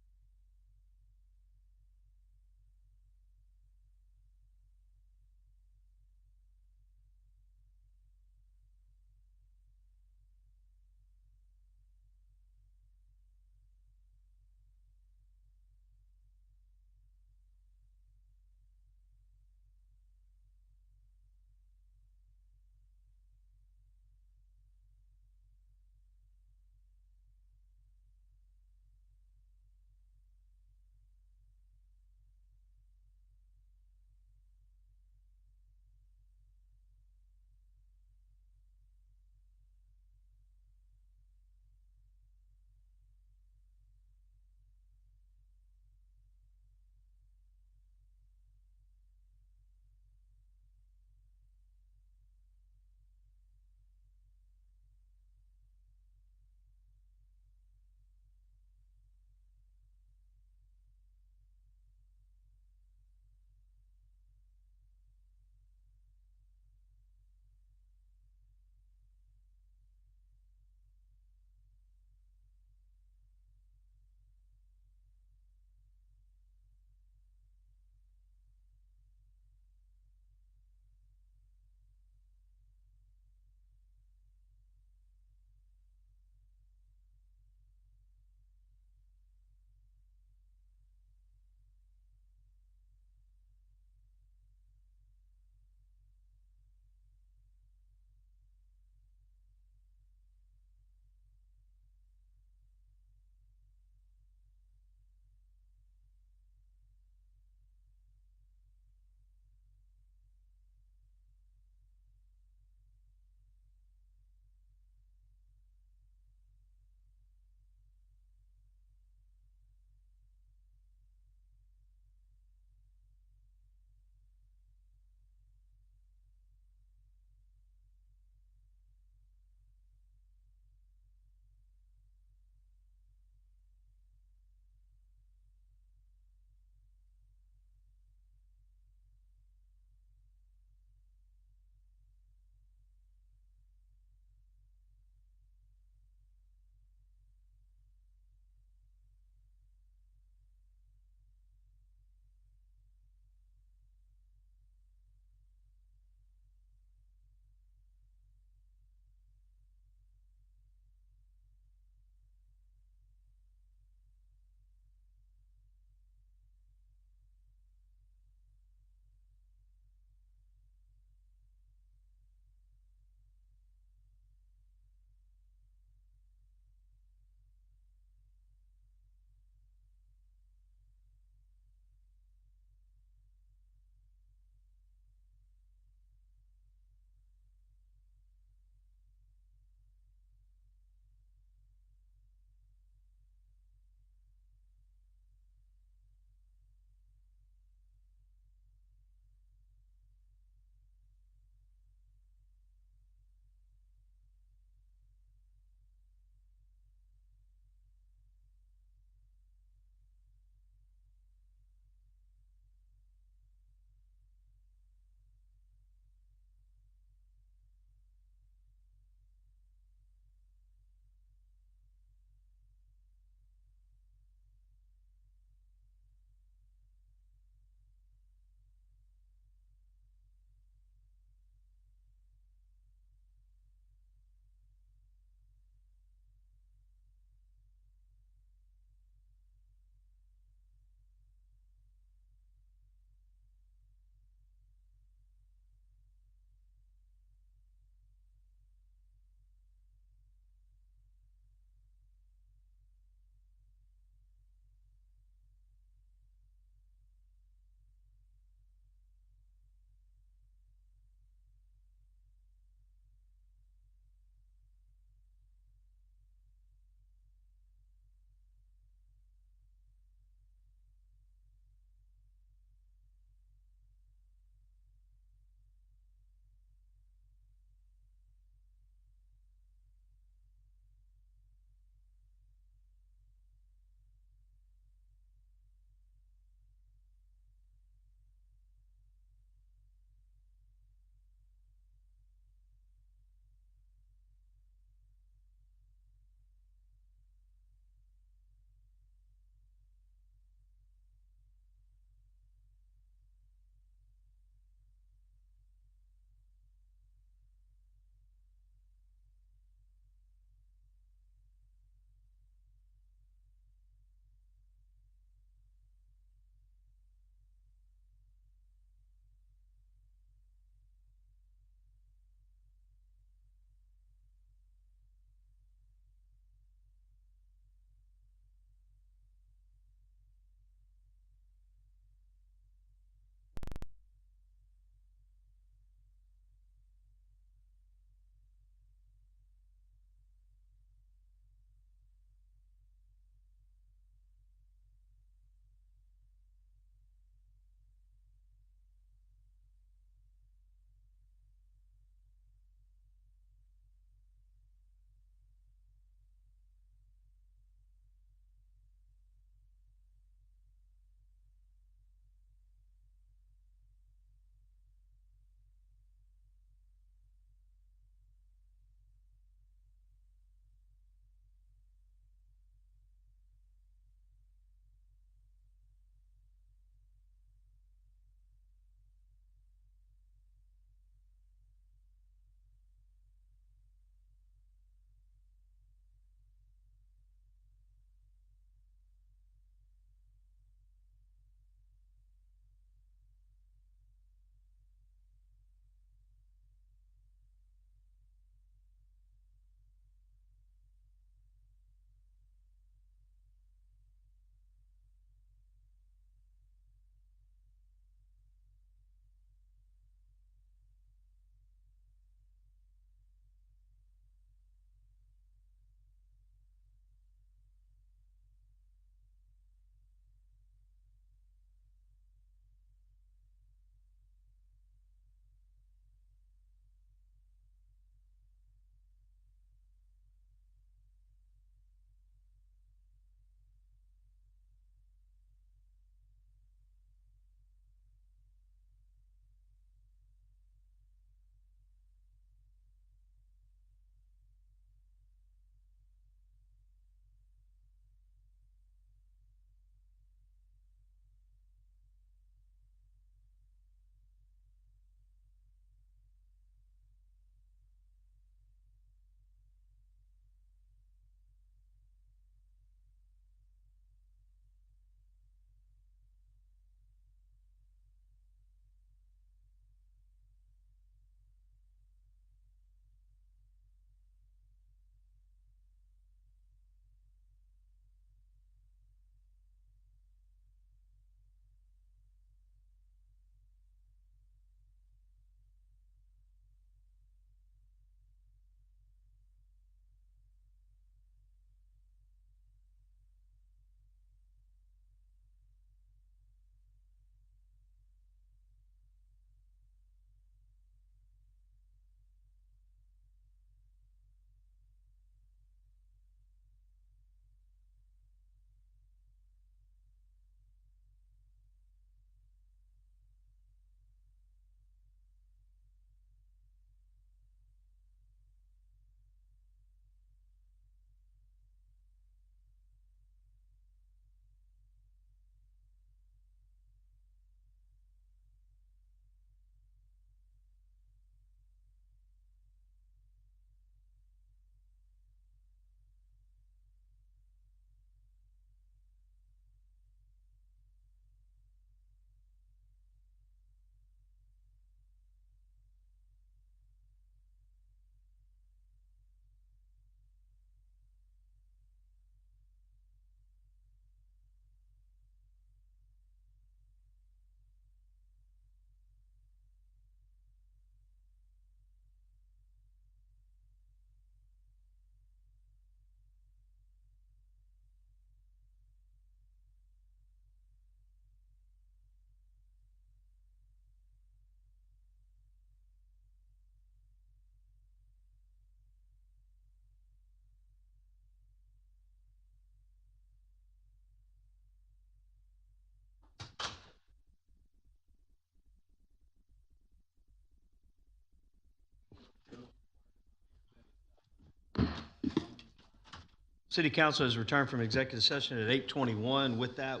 City Council has returned from executive session at 8:21. With that,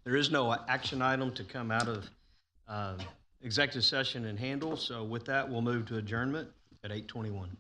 there is no action item to come out of executive session and handle. So with that, we'll move to adjournment at 8:21.